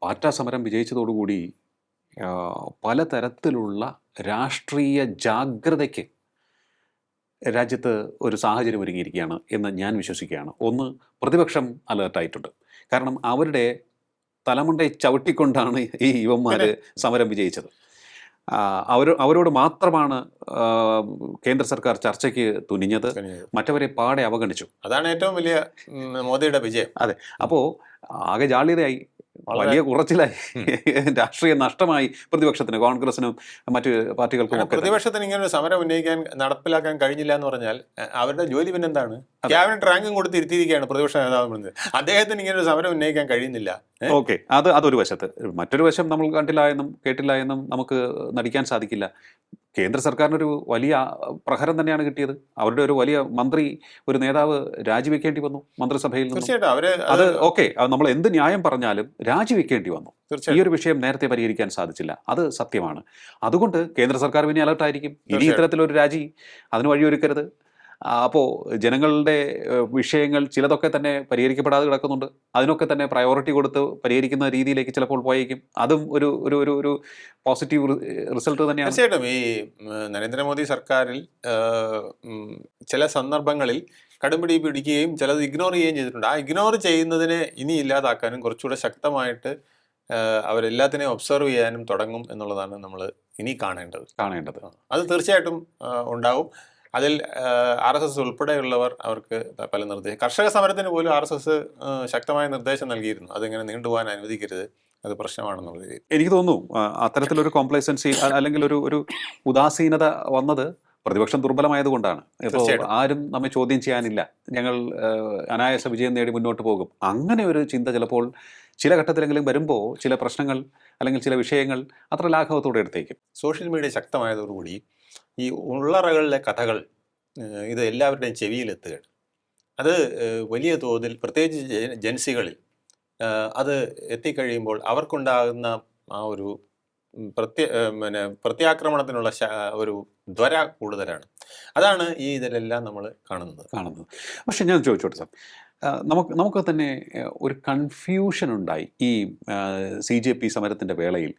പാറ്റ സമരം വിജയിച്ചതോടുകൂടി പലതരത്തിലുള്ള രാഷ്ട്രീയ ജാഗ്രതയ്ക്ക് രാജ്യത്ത് ഒരു സാഹചര്യം ഒരുങ്ങിയിരിക്കുകയാണ് എന്ന് ഞാൻ വിശ്വസിക്കുകയാണ്. ഒന്ന്, പ്രതിപക്ഷം അലേർട്ടായിട്ടുണ്ട്. കാരണം അവരുടെ തലമുണ്ടയെ ചവിട്ടിക്കൊണ്ടാണ് ഈ യുവന്മാർ സമരം വിജയിച്ചത്. അവരോട് മാത്രമാണ് കേന്ദ്ര സർക്കാർ ചർച്ചയ്ക്ക് തുനിഞ്ഞത്, മറ്റവരെ പാടെ അവഗണിച്ചു. അതാണ് ഏറ്റവും വലിയ മോദിയുടെ വിജയം. അതെ. അപ്പോൾ ആകെ ജാള്യതയായി. വലിയ കുറച്ചിലായി, രാഷ്ട്രീയ നഷ്ടമായി പ്രതിപക്ഷത്തിന്, കോൺഗ്രസിനും മറ്റ് പാർട്ടികൾക്കും ഒക്കെ. പ്രതിപക്ഷത്തിന് ഇങ്ങനെ ഒരു സമരം ഉന്നയിക്കാൻ നടപ്പിലാക്കാൻ കഴിഞ്ഞില്ല എന്ന് പറഞ്ഞാൽ അവരുടെ ജോലി പിന്നെ എന്താണ്? ക്യാബിനറ്റ് റാങ്കും കൊടുത്ത് ഇരുത്തിയിരിക്കുകയാണ് പ്രതിപക്ഷ നേതാവ് പറഞ്ഞത്. അദ്ദേഹത്തിന് ഇങ്ങനെ ഒരു സമരം ഉന്നയിക്കാൻ കഴിയുന്നില്ല. ഓക്കെ, അതൊരു വശത്ത്. മറ്റൊരു വശം നമ്മൾ കണ്ടില്ല എന്നും കേട്ടില്ല എന്നും നമുക്ക് നടിക്കാൻ സാധിക്കില്ല. കേന്ദ്ര സർക്കാരിനൊരു വലിയ പ്രഹരം തന്നെയാണ് കിട്ടിയത്. അവരുടെ ഒരു വലിയ മന്ത്രി, ഒരു നേതാവ് രാജിവെക്കേണ്ടി വന്നു മന്ത്രിസഭയിൽ നിന്ന്. തീർച്ചയായിട്ടും അത് ഓക്കെ, നമ്മൾ എന്ത് ന്യായം പറഞ്ഞാലും രാജിവെക്കേണ്ടി വന്നു. ഈ ഒരു വിഷയം നേരത്തെ പരിഹരിക്കാൻ സാധിച്ചില്ല, അത് സത്യമാണ്. അതുകൊണ്ട് കേന്ദ്ര സർക്കാർ പിന്നെ അലർട്ടായിരിക്കും. ഇനി ഇത്തരത്തിലൊരു രാജി അതിന് വഴിയൊരുക്കരുത്. അപ്പോൾ ജനങ്ങളുടെ വിഷയങ്ങൾ ചിലതൊക്കെ തന്നെ പരിഹരിക്കപ്പെടാതെ കിടക്കുന്നുണ്ട്. അതിനൊക്കെ തന്നെ പ്രയോറിറ്റി കൊടുത്ത് പരിഹരിക്കുന്ന രീതിയിലേക്ക് ചിലപ്പോൾ പോയേക്കും. അതും ഒരു ഒരു ഒരു ഒരു പോസിറ്റീവ് റിസൾട്ട് തന്നെയാണ്. തീർച്ചയായിട്ടും ഈ നരേന്ദ്രമോദി സർക്കാരിൽ ചില സന്ദർഭങ്ങളിൽ കടുംപിടി പിടിക്കുകയും ചിലത് ഇഗ്നോർ ചെയ്യുകയും ചെയ്തിട്ടുണ്ട്. ആ ഇഗ്നോർ ചെയ്യുന്നതിനെ ഇനി ഇല്ലാതാക്കാനും കുറച്ചുകൂടെ ശക്തമായിട്ട് അവരെല്ലാത്തിനെയും ഒബ്സർവ് ചെയ്യാനും തുടങ്ങും എന്നുള്ളതാണ് നമ്മൾ ഇനി കാണേണ്ടത്. അത് തീർച്ചയായിട്ടും ഉണ്ടാവും. അതിൽ RSS ഉൾപ്പെടെയുള്ളവർ അവർക്ക് പല നിർദ്ദേശം, കർഷക സമരത്തിന് പോലും RSS ശക്തമായ നിർദ്ദേശം നൽകിയിരുന്നു, അതിങ്ങനെ നീണ്ടുപോകാൻ അനുവദിക്കരുത്, അത് പ്രശ്നമാണെന്നുള്ള രീതിയിൽ. എനിക്ക് തോന്നുന്നു അത്തരത്തിലൊരു കോംപ്ലൈസൻസി അല്ലെങ്കിൽ ഒരു ഉദാസീനത വന്നത് പ്രതിപക്ഷം ദുർബലമായതുകൊണ്ടാണ്. ഇപ്പോൾ ആരും നമ്മെ ചോദ്യം ചെയ്യാനില്ല, ഞങ്ങൾ അനായാസ വിജയം നേടി മുന്നോട്ട് പോകും, അങ്ങനെ ഒരു ചിന്ത ചിലപ്പോൾ ചില ഘട്ടത്തിലെങ്കിലും വരുമ്പോൾ ചില പ്രശ്നങ്ങൾ അല്ലെങ്കിൽ ചില വിഷയങ്ങൾ അത്ര ലാഘവത്തോടെ എടുത്തേക്കും. സോഷ്യൽ മീഡിയ ശക്തമായതോടുകൂടി ഈ ഉള്ളറകളിലെ കഥകൾ ഇത് എല്ലാവരുടെയും ചെവിയിലെത്തുകയാണ്. അത് വലിയ തോതിൽ പ്രത്യേകിച്ച് ജൻസികളിൽ അത് എത്തിക്കഴിയുമ്പോൾ അവർക്കുണ്ടാകുന്ന ആ ഒരു പ്രത്യാക്രമണത്തിനുള്ള ഒരു ത്വര കൂടുതലാണ്. അതാണ് ഈ ഇതിലെല്ലാം നമ്മൾ കാണുന്നത്. പക്ഷെ ഞാൻ ചോദിച്ചോട്ടെ സാർ, നമുക്ക് തന്നെ ഒരു കൺഫ്യൂഷൻ ഉണ്ടായി ഈ CJP സമരത്തിൻ്റെ വേളയിൽ.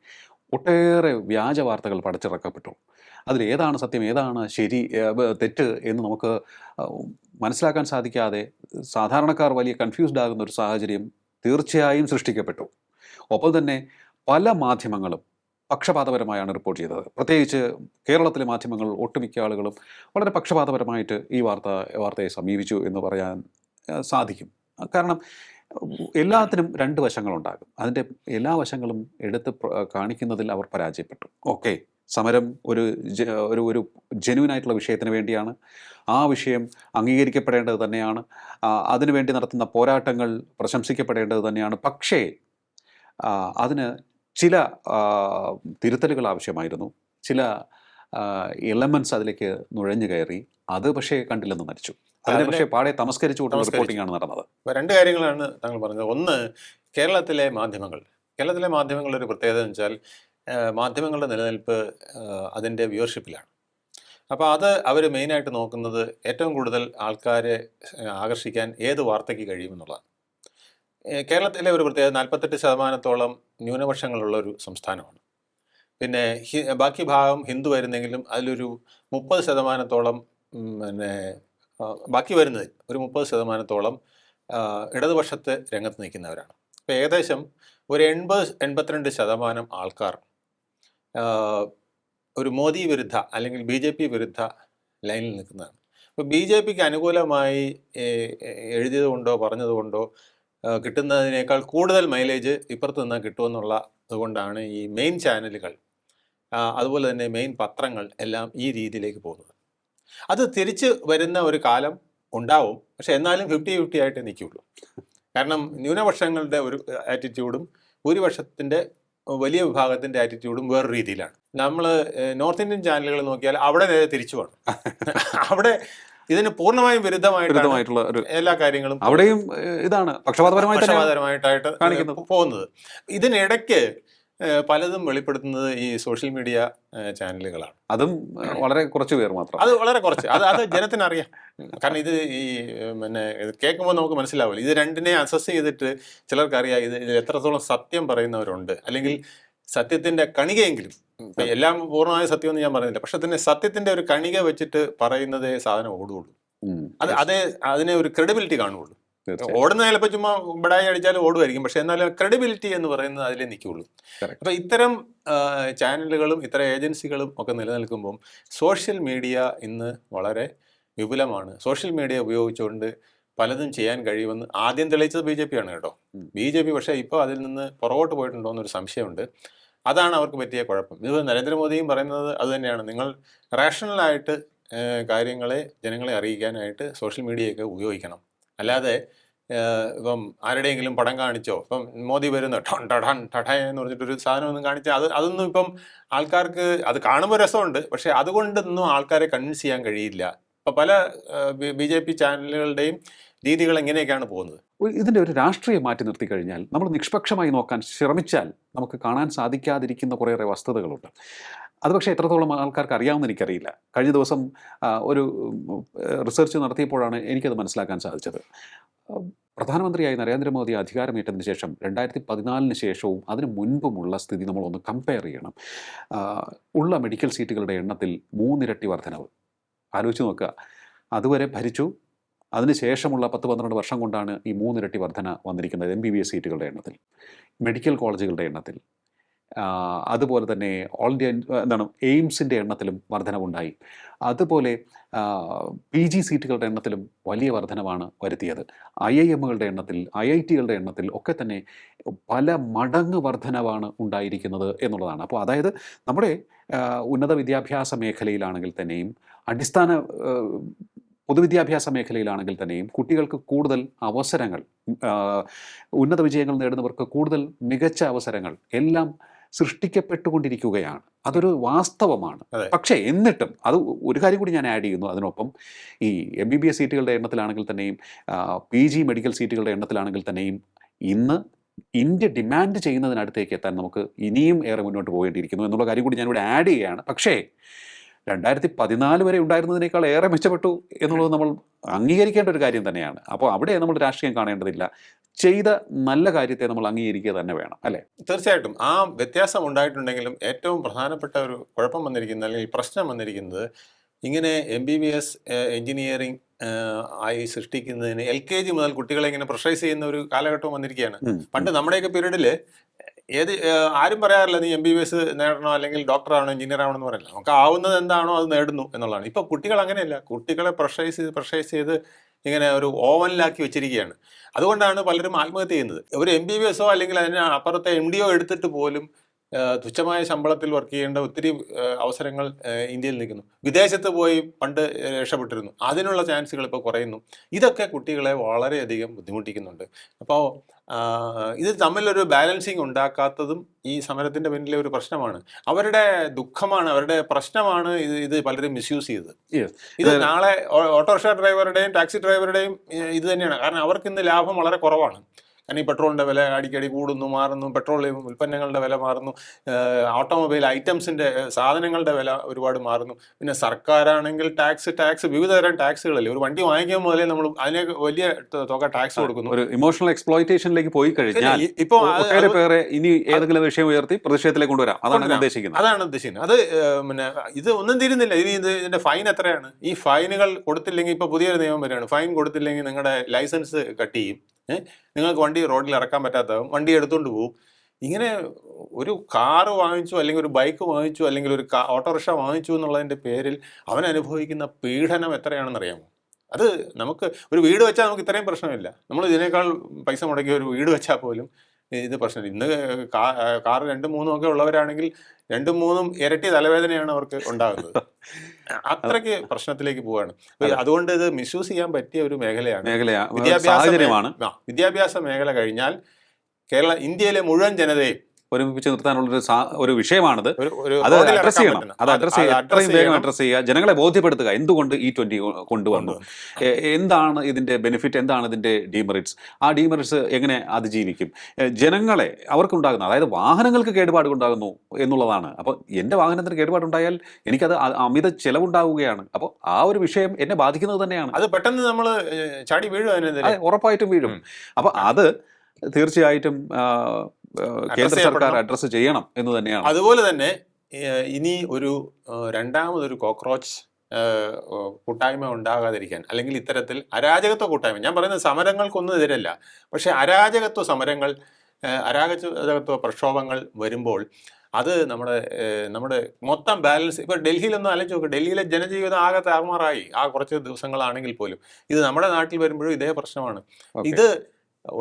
ഒട്ടേറെ വ്യാജ വാർത്തകൾ പടച്ചിറക്കപ്പെട്ടു. അതിലേതാണ് സത്യം, ഏതാണ് ശരി, തെറ്റ് എന്ന് നമുക്ക് മനസ്സിലാക്കാൻ സാധിക്കാതെ സാധാരണക്കാർ വലിയ കൺഫ്യൂസ്ഡ് ആകുന്ന ഒരു സാഹചര്യം തീർച്ചയായും സൃഷ്ടിക്കപ്പെട്ടു. ഒപ്പം തന്നെ പല മാധ്യമങ്ങളും പക്ഷപാതപരമായാണ് റിപ്പോർട്ട് ചെയ്തത്. പ്രത്യേകിച്ച് കേരളത്തിലെ മാധ്യമങ്ങൾ ഒട്ടുമിക്ക ആളുകളും വളരെ പക്ഷപാതപരമായിട്ട് ഈ വാർത്തയെ സമീപിച്ചു എന്ന് പറയാൻ സാധിക്കും. കാരണം എല്ലാത്തിനും രണ്ട് വശങ്ങളുണ്ടാകും. അതിൻ്റെ എല്ലാ വശങ്ങളും എടുത്ത് കാണിക്കുന്നതിൽ അവർ പരാജയപ്പെട്ടു. ഓക്കെ, സമരം ഒരു ജെന്യുവനായിട്ടുള്ള വിഷയത്തിന് വേണ്ടിയാണ്. ആ വിഷയം അംഗീകരിക്കപ്പെടേണ്ടത് തന്നെയാണ്. അതിനുവേണ്ടി നടത്തുന്ന പോരാട്ടങ്ങൾ പ്രശംസിക്കപ്പെടേണ്ടത് തന്നെയാണ്. പക്ഷേ അതിന് ചില തിരുത്തലുകൾ ആവശ്യമായിരുന്നു. ചില എലമെൻറ്റ്സ് അതിലേക്ക് നുഴഞ്ഞു കയറി. അത് പക്ഷേ കണ്ടില്ലെന്ന് നടിച്ചു. അതിനെ പക്ഷേ പാടെ തമസ്കരിച്ചുകൊണ്ടുള്ള റിപ്പോർട്ടിംഗ് ആണ് നടന്നത്. രണ്ട് കാര്യങ്ങളാണ് താങ്കൾ പറഞ്ഞത്. ഒന്ന്, കേരളത്തിലെ മാധ്യമങ്ങളുടെ ഒരു പ്രത്യേകത എന്ന് വെച്ചാൽ മാധ്യമങ്ങളുടെ നിലനിൽപ്പ് അതിൻ്റെ വ്യൂവർഷിപ്പിലാണ്. അപ്പോൾ അത് അവർ മെയിനായിട്ട് നോക്കുന്നത് ഏറ്റവും കൂടുതൽ ആൾക്കാരെ ആകർഷിക്കാൻ ഏത് വാർത്തയ്ക്ക് കഴിയുമെന്നുള്ളതാണ്. കേരളത്തിലെ ഒരു പ്രത്യേകത 48% ന്യൂനപക്ഷങ്ങളുള്ള ഒരു സംസ്ഥാനമാണ്. പിന്നെ ബാക്കി ഭാഗം ഹിന്ദു വരുന്നെങ്കിലും അതിലൊരു 30% പിന്നെ ബാക്കി വരുന്നതിൽ ഒരു 30% ഇടതുപക്ഷത്തെ രംഗത്ത് നിൽക്കുന്നവരാണ്. അപ്പോൾ ഏകദേശം ഒരു 80-82% ആൾക്കാർ ഒരു മോദി വിരുദ്ധ അല്ലെങ്കിൽ BJP വിരുദ്ധ ലൈനിൽ നിൽക്കുന്നതാണ്. അപ്പോൾ BJPക്ക് അനുകൂലമായി എഴുതിയതുകൊണ്ടോ പറഞ്ഞതുകൊണ്ടോ കിട്ടുന്നതിനേക്കാൾ കൂടുതൽ മൈലേജ് ഇപ്പുറത്ത് നിന്നാൽ കിട്ടുമെന്നുള്ള അതുകൊണ്ടാണ് ഈ മെയിൻ ചാനലുകൾ അതുപോലെ തന്നെ മെയിൻ പത്രങ്ങൾ എല്ലാം ഈ രീതിയിലേക്ക് പോകുന്നത്. അത് തിരിച്ച് വരുന്ന ഒരു കാലം ഉണ്ടാവും. പക്ഷെ എന്നാലും 50-50 ആയിട്ട് നിൽക്കുകയുള്ളൂ. കാരണം ന്യൂനപക്ഷങ്ങളുടെ ഒരു ആറ്റിറ്റ്യൂഡും ഭൂരിപക്ഷത്തിൻ്റെ വലിയ വിഭാഗത്തിൻ്റെ ആറ്റിറ്റ്യൂഡും വേറൊരു രീതിയിലാണ്. നമ്മൾ നോർത്ത് ഇന്ത്യൻ ചാനലുകൾ നോക്കിയാൽ അവിടെ നേരെ തിരിച്ചു വേണം. അവിടെ ഇതിന് പൂർണ്ണമായും വിരുദ്ധമായിട്ടുള്ള എല്ലാ കാര്യങ്ങളും അവിടെയും ഇതാണ് പക്ഷപാതപരമായിട്ടായിട്ട് പോകുന്നത്. ഇതിനിടയ്ക്ക് പലതും വെളിപ്പെടുത്തുന്നത് ഈ സോഷ്യൽ മീഡിയ ചാനലുകളാണ്. അതും വളരെ കുറച്ച് പേർ മാത്രം. അത് വളരെ കുറച്ച്. അത് ജനത്തിനറിയാം. കാരണം ഇത് ഈ പിന്നെ കേൾക്കുമ്പോൾ നമുക്ക് മനസ്സിലാവില്ല. ഇത് രണ്ടിനെ അസസ് ചെയ്തിട്ട് ചിലർക്കറിയാം ഇതിൽ എത്രത്തോളം സത്യം പറയുന്നവരുണ്ട്, അല്ലെങ്കിൽ സത്യത്തിൻ്റെ കണികയെങ്കിലും. എല്ലാം പൂർണ്ണമായ സത്യമെന്ന് ഞാൻ പറയുന്നില്ല, പക്ഷെ തന്നെ സത്യത്തിൻ്റെ ഒരു കണിക വെച്ചിട്ട് പറയുന്നതേ സാധനം ഓടുകയുള്ളൂ. അതിനെ ഒരു ക്രെഡിബിലിറ്റി കാണുകയുള്ളൂ. ഓടുന്ന ചിലപ്പോൾ ചുമ്മാ ബടായി അടിച്ചാലും ഓടുമായിരിക്കും, പക്ഷെ എന്നാലും ക്രെഡിബിലിറ്റി എന്ന് പറയുന്നത് അതിലേ നിൽക്കുകയുള്ളൂ. അപ്പോൾ ഇത്തരം ചാനലുകളും ഇത്തരം ഏജൻസികളും ഒക്കെ നിലനിൽക്കുമ്പം സോഷ്യൽ മീഡിയ ഇന്ന് വളരെ വിപുലമാണ്. സോഷ്യൽ മീഡിയ ഉപയോഗിച്ചുകൊണ്ട് പലതും ചെയ്യാൻ കഴിയുമെന്ന് ആദ്യം തെളിയിച്ചത് BJP ആണ് കേട്ടോ. BJP പക്ഷേ ഇപ്പോൾ അതിൽ നിന്ന് പുറകോട്ട് പോയിട്ടുണ്ടോ എന്നൊരു സംശയമുണ്ട്. അതാണ് അവർക്ക് പറ്റിയ കുഴപ്പം. ഇത് നരേന്ദ്രമോദിയും പറയുന്നത് അത് തന്നെയാണ്. നിങ്ങൾ റാഷണലായിട്ട് കാര്യങ്ങളെ ജനങ്ങളെ അറിയിക്കാനായിട്ട് സോഷ്യൽ മീഡിയയൊക്കെ ഉപയോഗിക്കണം. അല്ലാതെ ഇപ്പം ആരുടെയെങ്കിലും പടം കാണിച്ചോ, ഇപ്പം മോദി വരുന്ന ടൺ ടഠൻ ടഠ എന്ന് പറഞ്ഞിട്ടൊരു സാധനം ഒന്നും കാണിച്ചാൽ അതൊന്നും ഇപ്പം ആൾക്കാർക്ക് അത് കാണുമ്പോൾ രസമുണ്ട്, പക്ഷേ അതുകൊണ്ടൊന്നും ആൾക്കാരെ കൺവിൻസ് ചെയ്യാൻ കഴിയില്ല. ഇപ്പം പല BJP ചാനലുകളുടെയും രീതികൾ എങ്ങനെയൊക്കെയാണ് പോകുന്നത്. ഇതിൻ്റെ ഒരു രാഷ്ട്രീയം മാറ്റി നിർത്തി കഴിഞ്ഞാൽ നമ്മൾ നിഷ്പക്ഷമായി നോക്കാൻ ശ്രമിച്ചാൽ നമുക്ക് കാണാൻ സാധിക്കാതിരിക്കുന്ന കുറേയേറെ വസ്തുതകളുണ്ട്. അത് പക്ഷേ എത്രത്തോളം ആൾക്കാർക്ക് അറിയാമെന്ന് എനിക്കറിയില്ല. കഴിഞ്ഞ ദിവസം ഒരു റിസർച്ച് നടത്തിയപ്പോഴാണ് എനിക്കത് മനസ്സിലാക്കാൻ സാധിച്ചത്. പ്രധാനമന്ത്രിയായി നരേന്ദ്രമോദി അധികാരമേറ്റതിന് ശേഷം 2014 ശേഷവും അതിന് മുൻപുമുള്ള സ്ഥിതി നമ്മളൊന്ന് കമ്പയർ ചെയ്യണം. ഉള്ള മെഡിക്കൽ സീറ്റുകളുടെ എണ്ണത്തിൽ 3 ഇരട്ടി വർധനവ്. ആലോചിച്ച് നോക്കുക. അതുവരെ ഭരിച്ചു, അതിനുശേഷമുള്ള 10-12 വർഷം കൊണ്ടാണ് ഈ 3 ഇരട്ടി വർധന വന്നിരിക്കുന്നത്. MBBS സീറ്റുകളുടെ എണ്ണത്തിൽ, മെഡിക്കൽ കോളേജുകളുടെ എണ്ണത്തിൽ, അതുപോലെ തന്നെ ഓൾ ഇന്ത്യ എയിംസിൻ്റെ എണ്ണത്തിലും വർധനവുണ്ടായി. അതുപോലെ PG സീറ്റുകളുടെ എണ്ണത്തിലും വലിയ വർധനവാണ് വരുത്തിയത്. IIMകളുടെ എണ്ണത്തിൽ, IITകളുടെ എണ്ണത്തിൽ ഒക്കെ തന്നെ പല മടങ്ങ് വർധനവാണ് ഉണ്ടായിരിക്കുന്നത് എന്നുള്ളതാണ്. അപ്പോൾ അതായത് നമ്മുടെ ഉന്നത വിദ്യാഭ്യാസ മേഖലയിലാണെങ്കിൽ തന്നെയും അടിസ്ഥാന പൊതുവിദ്യാഭ്യാസ മേഖലയിലാണെങ്കിൽ തന്നെയും കുട്ടികൾക്ക് കൂടുതൽ അവസരങ്ങൾ, ഉന്നത വിജയങ്ങൾ നേടുന്നവർക്ക് കൂടുതൽ മികച്ച അവസരങ്ങൾ എല്ലാം സൃഷ്ടിക്കപ്പെട്ടുകൊണ്ടിരിക്കുകയാണ്. അതൊരു വാസ്തവമാണ്. പക്ഷേ എന്നിട്ടും അത് ഒരു കാര്യം കൂടി ഞാൻ ആഡ് ചെയ്യുന്നു അതിനൊപ്പം. ഈ MBBS സീറ്റുകളുടെ എണ്ണത്തിലാണെങ്കിൽ തന്നെയും PG മെഡിക്കൽ സീറ്റുകളുടെ എണ്ണത്തിലാണെങ്കിൽ തന്നെയും ഇന്ന് ഇന്ത്യ ഡിമാൻഡ് ചെയ്യുന്നതിനടുത്തേക്ക് എത്താൻ നമുക്ക് ഇനിയും ഏറെ മുന്നോട്ട് പോകേണ്ടിയിരിക്കുന്നു എന്നുള്ള കാര്യം കൂടി ഞാനിവിടെ ആഡ് ചെയ്യുകയാണ്. പക്ഷേ 2014 വരെ ഉണ്ടായിരുന്നതിനേക്കാൾ ഏറെ മെച്ചപ്പെട്ടു എന്നുള്ളത് നമ്മൾ അംഗീകരിക്കേണ്ട ഒരു കാര്യം തന്നെയാണ്. അപ്പോൾ അവിടെ നമ്മൾ രാഷ്ട്രീയം കാണേണ്ടതില്ല. ചെയ്ത നല്ല കാര്യത്തെ നമ്മൾ അംഗീകരിക്കുക തന്നെ വേണം, അല്ലേ? തീർച്ചയായിട്ടും ആ വ്യത്യാസം ഉണ്ടായിട്ടുണ്ടെങ്കിലും ഏറ്റവും പ്രധാനപ്പെട്ട ഒരു കുഴപ്പം വന്നിരിക്കുന്നത്, അല്ലെങ്കിൽ പ്രശ്നം വന്നിരിക്കുന്നത്, ഇങ്ങനെ MBBS എഞ്ചിനീയറിംഗ് ആയി സൃഷ്ടിക്കുന്നതിന് LKG മുതൽ കുട്ടികളെ ഇങ്ങനെ പ്രഷറൈസ് ചെയ്യുന്ന ഒരു കാലഘട്ടം വന്നിരിക്കുകയാണ്. പണ്ട് നമ്മുടെയൊക്കെ പീരീഡിൽ ആരും പറയാറില്ല നീ MBBS നേടണോ അല്ലെങ്കിൽ ഡോക്ടറാണോ എഞ്ചിനീയർ ആണോ എന്ന് പറയില്ല. നമുക്ക് ആവുന്നത് എന്താണോ അത് നേടുന്നു എന്നുള്ളതാണ്. ഇപ്പം കുട്ടികൾ അങ്ങനെയല്ല. കുട്ടികളെ പ്രഷറൈസ് ചെയ്ത് ഇങ്ങനെ ഒരു ഓവനിലാക്കി വെച്ചിരിക്കുകയാണ്. അതുകൊണ്ടാണ് പലരും ആത്മഹത്യ ചെയ്യുന്നത്. ഒരു MBBS അല്ലെങ്കിൽ അതിന് അപ്പുറത്തെ MDO എടുത്തിട്ട് പോലും തുച്ഛമായ ശമ്പളത്തിൽ വർക്ക് ചെയ്യേണ്ട ഒത്തിരി അവസരങ്ങൾ ഇന്ത്യയിൽ നിൽക്കുന്നു. വിദേശത്ത് പോയി പണ്ട് രക്ഷപ്പെട്ടിരുന്നു, അതിനുള്ള ചാൻസുകൾ ഇപ്പോൾ കുറയുന്നു. ഇതൊക്കെ കുട്ടികളെ വളരെയധികം ബുദ്ധിമുട്ടിക്കുന്നുണ്ട്. അപ്പോൾ ഇത് തമ്മിലൊരു ബാലൻസിങ് ഉണ്ടാക്കാത്തതും ഈ സമരത്തിൻ്റെ പിന്നിലെ ഒരു പ്രശ്നമാണ്. അവരുടെ ദുഃഖമാണ്, അവരുടെ പ്രശ്നമാണ് ഇത് പലരും മിസ്യൂസ് ചെയ്തത്. ഇത് നാളെ ഓട്ടോറിക്ഷ ഡ്രൈവറുടെയും ടാക്സി ഡ്രൈവറുടെയും ഇത് തന്നെയാണ്. കാരണം അവർക്ക് ഇന്ന് ലാഭം വളരെ കുറവാണ്. കാരണം ഈ പെട്രോളിൻ്റെ വില അടിക്കടി കൂടുന്നു, മാറുന്നു, പെട്രോളിയം ഉൽപ്പന്നങ്ങളുടെ വില മാറുന്നു, ഓട്ടോമൊബൈൽ ഐറ്റംസിൻ്റെ സാധനങ്ങളുടെ വില ഒരുപാട് മാറുന്നു. പിന്നെ സർക്കാരാണെങ്കിൽ ടാക്സ് വിവിധ തരം ടാക്സുകളല്ലേ. ഒരു വണ്ടി വാങ്ങിക്കാൻ മുതലേ നമ്മൾ അതിനെ വലിയ തുക ടാക്സ് കൊടുക്കുന്നു. ഒരു ഇമോഷണൽ എക്സ്പ്ലോയിറ്റേഷനിലേക്ക് പോയി കഴിഞ്ഞാൽ ഇപ്പോൾ പേരെ ഇനി ഏതെങ്കിലും വിഷയം ഉയർത്തി പ്രതിഷേധത്തിലേക്ക് കൊണ്ടുവരാം. അതാണ് ഉദ്ദേശിക്കുന്നത്. അത് പിന്നെ ഇത് ഒന്നും തീരുന്നില്ല. ഇതിന്റെ ഫൈൻ എത്രയാണ്? ഈ ഫൈനുകൾ കൊടുത്തില്ലെങ്കിൽ ഇപ്പോൾ പുതിയൊരു നിയമം വരികയാണ്. ഫൈൻ കൊടുത്തില്ലെങ്കിൽ നിങ്ങളുടെ ലൈസൻസ് കട്ട് ചെയ്യും. നിങ്ങൾക്ക് വണ്ടി റോഡിൽ ഇറക്കാൻ പറ്റാത്തതും വണ്ടി എടുത്തുകൊണ്ട് പോകും. ഇങ്ങനെ ഒരു കാറ് വാങ്ങിച്ചു അല്ലെങ്കിൽ ഒരു ബൈക്ക് വാങ്ങിച്ചു അല്ലെങ്കിൽ ഒരു ഓട്ടോറിക്ഷ വാങ്ങിച്ചു എന്നുള്ളതിൻ്റെ പേരിൽ അവൻ അനുഭവിക്കുന്ന പീഡനം എത്രയാണെന്നറിയാമോ? അത് നമുക്ക് ഒരു വീട് വെച്ചാൽ നമുക്ക് ഇത്രയും പ്രശ്നമില്ല. നമ്മൾ ഇതിനേക്കാൾ പൈസ മുടക്കി ഒരു വീട് വെച്ചാൽ പോലും ഇത് പ്രശ്നമില്ല. ഇന്ന് കാറ് 2-3 ഒക്കെ ഉള്ളവരാണെങ്കിൽ 2-3 ഇരട്ടി തലവേദനയാണ് അവർക്ക് ഉണ്ടാകുന്നത്. അത്രയ്ക്ക് പ്രശ്നത്തിലേക്ക് പോവാണ്. അതുകൊണ്ട് ഇത് മിസ്യൂസ് ചെയ്യാൻ പറ്റിയ ഒരു മേഖലയാണ്. വിദ്യാഭ്യാസ മേഖല കഴിഞ്ഞാൽ ഇന്ത്യയിലെ മുഴുവൻ ജനതയും ഒരുമിച്ച് നിർത്താനുള്ള ഒരു വിഷയമാണിത്. അത് അഡ്രസ് ചെയ്യണം. എത്രയും വേഗം അഡ്രസ് ചെയ്യുക, ജനങ്ങളെ ബോധ്യപ്പെടുത്തുക എന്തുകൊണ്ട് E20 കൊണ്ടുവന്നു, എന്താണ് ഇതിൻ്റെ ബെനിഫിറ്റ്, എന്താണ് ഇതിൻ്റെ ഡീമെറിറ്റ്സ്, ആ ഡീമെറിറ്റ്സ് എങ്ങനെ അതിജീവിക്കും, ജനങ്ങളെ അവർക്കുണ്ടാകുന്ന, അതായത് വാഹനങ്ങൾക്ക് കേടുപാട് ഉണ്ടാകുന്നു എന്നുള്ളതാണ്. അപ്പോൾ എൻ്റെ വാഹനത്തിന് കേടുപാടുണ്ടായാൽ എനിക്കത് അമിത ചെലവുണ്ടാവുകയാണ്. അപ്പോൾ ആ ഒരു വിഷയം എന്നെ ബാധിക്കുന്നത് തന്നെയാണ്. അത് പെട്ടെന്ന് നമ്മൾ ചാടി വീഴും, ഉറപ്പായിട്ടും വീഴും. അപ്പോൾ അത് തീർച്ചയായിട്ടും കേന്ദ്ര സർക്കാർ അഡ്രസ് ചെയ്യണം എന്ന് തന്നെയാണ്. അതുപോലെ തന്നെ ഇനി ഒരു രണ്ടാമതൊരു കോക്രോച്ച് കൂട്ടായ്മ ഉണ്ടാകാതിരിക്കാൻ, അല്ലെങ്കിൽ ഇത്തരത്തിൽ അരാജകത്വ കൂട്ടായ്മ, ഞാൻ പറയുന്നത് സമരങ്ങൾക്കൊന്നും എതിരല്ല, പക്ഷേ അരാജകത്വ സമരങ്ങൾ, അരാജകത്വ പ്രക്ഷോഭങ്ങൾ വരുമ്പോൾ അത് നമ്മുടെ മൊത്തം ബാലൻസ് ഇപ്പോൾ ഡൽഹിയിലൊന്നും ആലോചിച്ച് നോക്കുക. ഡൽഹിയിലെ ജനജീവിതം ആകെ താറുമാറായി ആ കുറച്ച് ദിവസങ്ങളാണെങ്കിൽ പോലും. ഇത് നമ്മുടെ നാട്ടിൽ വരുമ്പോഴും ഇതേ പ്രശ്നമാണ്. ഓക്കെ. ഇത്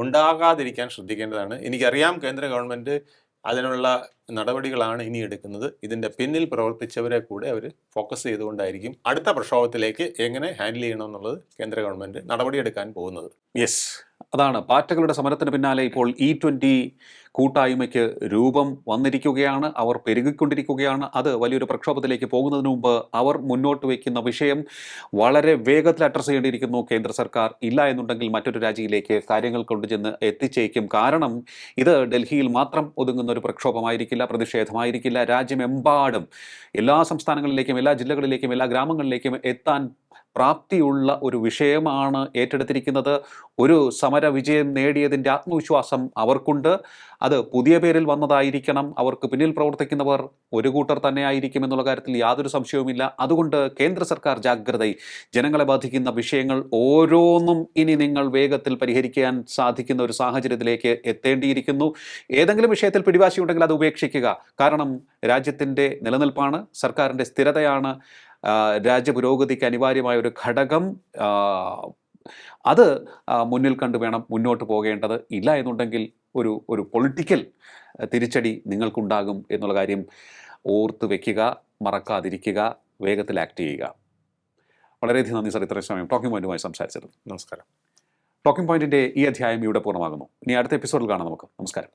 ഉണ്ടാകാതിരിക്കാൻ ശ്രദ്ധിക്കേണ്ടതാണ്. എനിക്കറിയാം കേന്ദ്ര ഗവൺമെൻറ് അതിനുള്ള നടപടികളാണ് ഇനി എടുക്കുന്നത്. ഇതിൻ്റെ പിന്നിൽ പ്രവർത്തിച്ചവരെ കൂടെ അവർ ഫോക്കസ് ചെയ്തുകൊണ്ടായിരിക്കും അടുത്ത പ്രക്ഷോഭത്തിലേക്ക് എങ്ങനെ ഹാൻഡിൽ ചെയ്യണമെന്നുള്ളത് കേന്ദ്ര ഗവൺമെൻറ് നടപടിയെടുക്കാൻ പോകുന്നത്. യെസ്, അതാണ് പാറ്റകളുടെ സമരത്തിന് പിന്നാലെ ഇപ്പോൾ E20 കൂട്ടായ്മയ്ക്ക് രൂപം വന്നിരിക്കുകയാണ്. അവർ പെരുകിക്കൊണ്ടിരിക്കുകയാണ്. അത് വലിയൊരു പ്രക്ഷോഭത്തിലേക്ക് പോകുന്നതിന് മുമ്പ് അവർ മുന്നോട്ട് വയ്ക്കുന്ന വിഷയം വളരെ വേഗത്തിൽ അഡ്രസ്സ് ചെയ്യേണ്ടിയിരിക്കുന്നു കേന്ദ്ര സർക്കാർ. ഇല്ല എന്നുണ്ടെങ്കിൽ മറ്റൊരു രാജ്യത്തിലേക്ക് കാര്യങ്ങൾ കൊണ്ടുചെന്ന് എത്തിച്ചേക്കും. കാരണം ഇത് ഡൽഹിയിൽ മാത്രം ഒതുങ്ങുന്ന ഒരു പ്രക്ഷോഭമായിരിക്കില്ല, പ്രതിഷേധമായിരിക്കില്ല. രാജ്യമെമ്പാടും എല്ലാ സംസ്ഥാനങ്ങളിലേക്കും എല്ലാ ജില്ലകളിലേക്കും എല്ലാ ഗ്രാമങ്ങളിലേക്കും എത്താൻ പ്രാപ്തിയുള്ള ഒരു വിഷയമാണ് ഏറ്റെടുത്തിരിക്കുന്നത്. ഒരു സമര വിജയം നേടിയതിൻ്റെ ആത്മവിശ്വാസം അവർക്കുണ്ട്. അത് പുതിയ പേരിൽ വന്നതായിരിക്കണം. അവർക്ക് പിന്നിൽ പ്രവർത്തിക്കുന്നവർ ഒരു കൂട്ടർ തന്നെ ആയിരിക്കും എന്നുള്ള കാര്യത്തിൽ യാതൊരു സംശയവുമില്ല. അതുകൊണ്ട് കേന്ദ്ര സർക്കാർ ജാഗ്രത. ജനങ്ങളെ ബാധിക്കുന്ന വിഷയങ്ങൾ ഓരോന്നും ഇനി നിങ്ങൾ വേഗത്തിൽ പരിഹരിക്കാൻ സാധിക്കുന്ന ഒരു സാഹചര്യത്തിലേക്ക് എത്തേണ്ടിയിരിക്കുന്നു. ഏതെങ്കിലും വിഷയത്തിൽ പിടിവാശിയുണ്ടെങ്കിൽ അത് ഉപേക്ഷിക്കുക. കാരണം രാജ്യത്തിൻ്റെ നിലനിൽപ്പാണ്, സർക്കാരിൻ്റെ സ്ഥിരതയാണ് രാജ്യപുരോഗതിക്ക് അനിവാര്യമായ ഒരു ഘടകം. അത് മുന്നിൽ കണ്ടു വേണം മുന്നോട്ട് പോകേണ്ടത്. ഇല്ല എന്നുണ്ടെങ്കിൽ ഒരു പൊളിറ്റിക്കൽ തിരിച്ചടി നിങ്ങൾക്കുണ്ടാകും എന്നുള്ള കാര്യം ഓർത്ത് വയ്ക്കുക, മറക്കാതിരിക്കുക, വേഗത്തിൽ ആക്ട് ചെയ്യുക. വളരെയധികം നന്ദി സാർ ഇത്രയും സമയം ടോക്കിംഗ് പോയിന്റുമായി സംസാരിച്ചത്. നമസ്കാരം. ടോക്കിംഗ് പോയിന്റിൻ്റെ ഈ അധ്യായം ഇവിടെ പൂർണ്ണമാകുന്നു. ഇനി അടുത്ത എപ്പിസോഡിൽ കാണാം നമുക്ക്. നമസ്കാരം.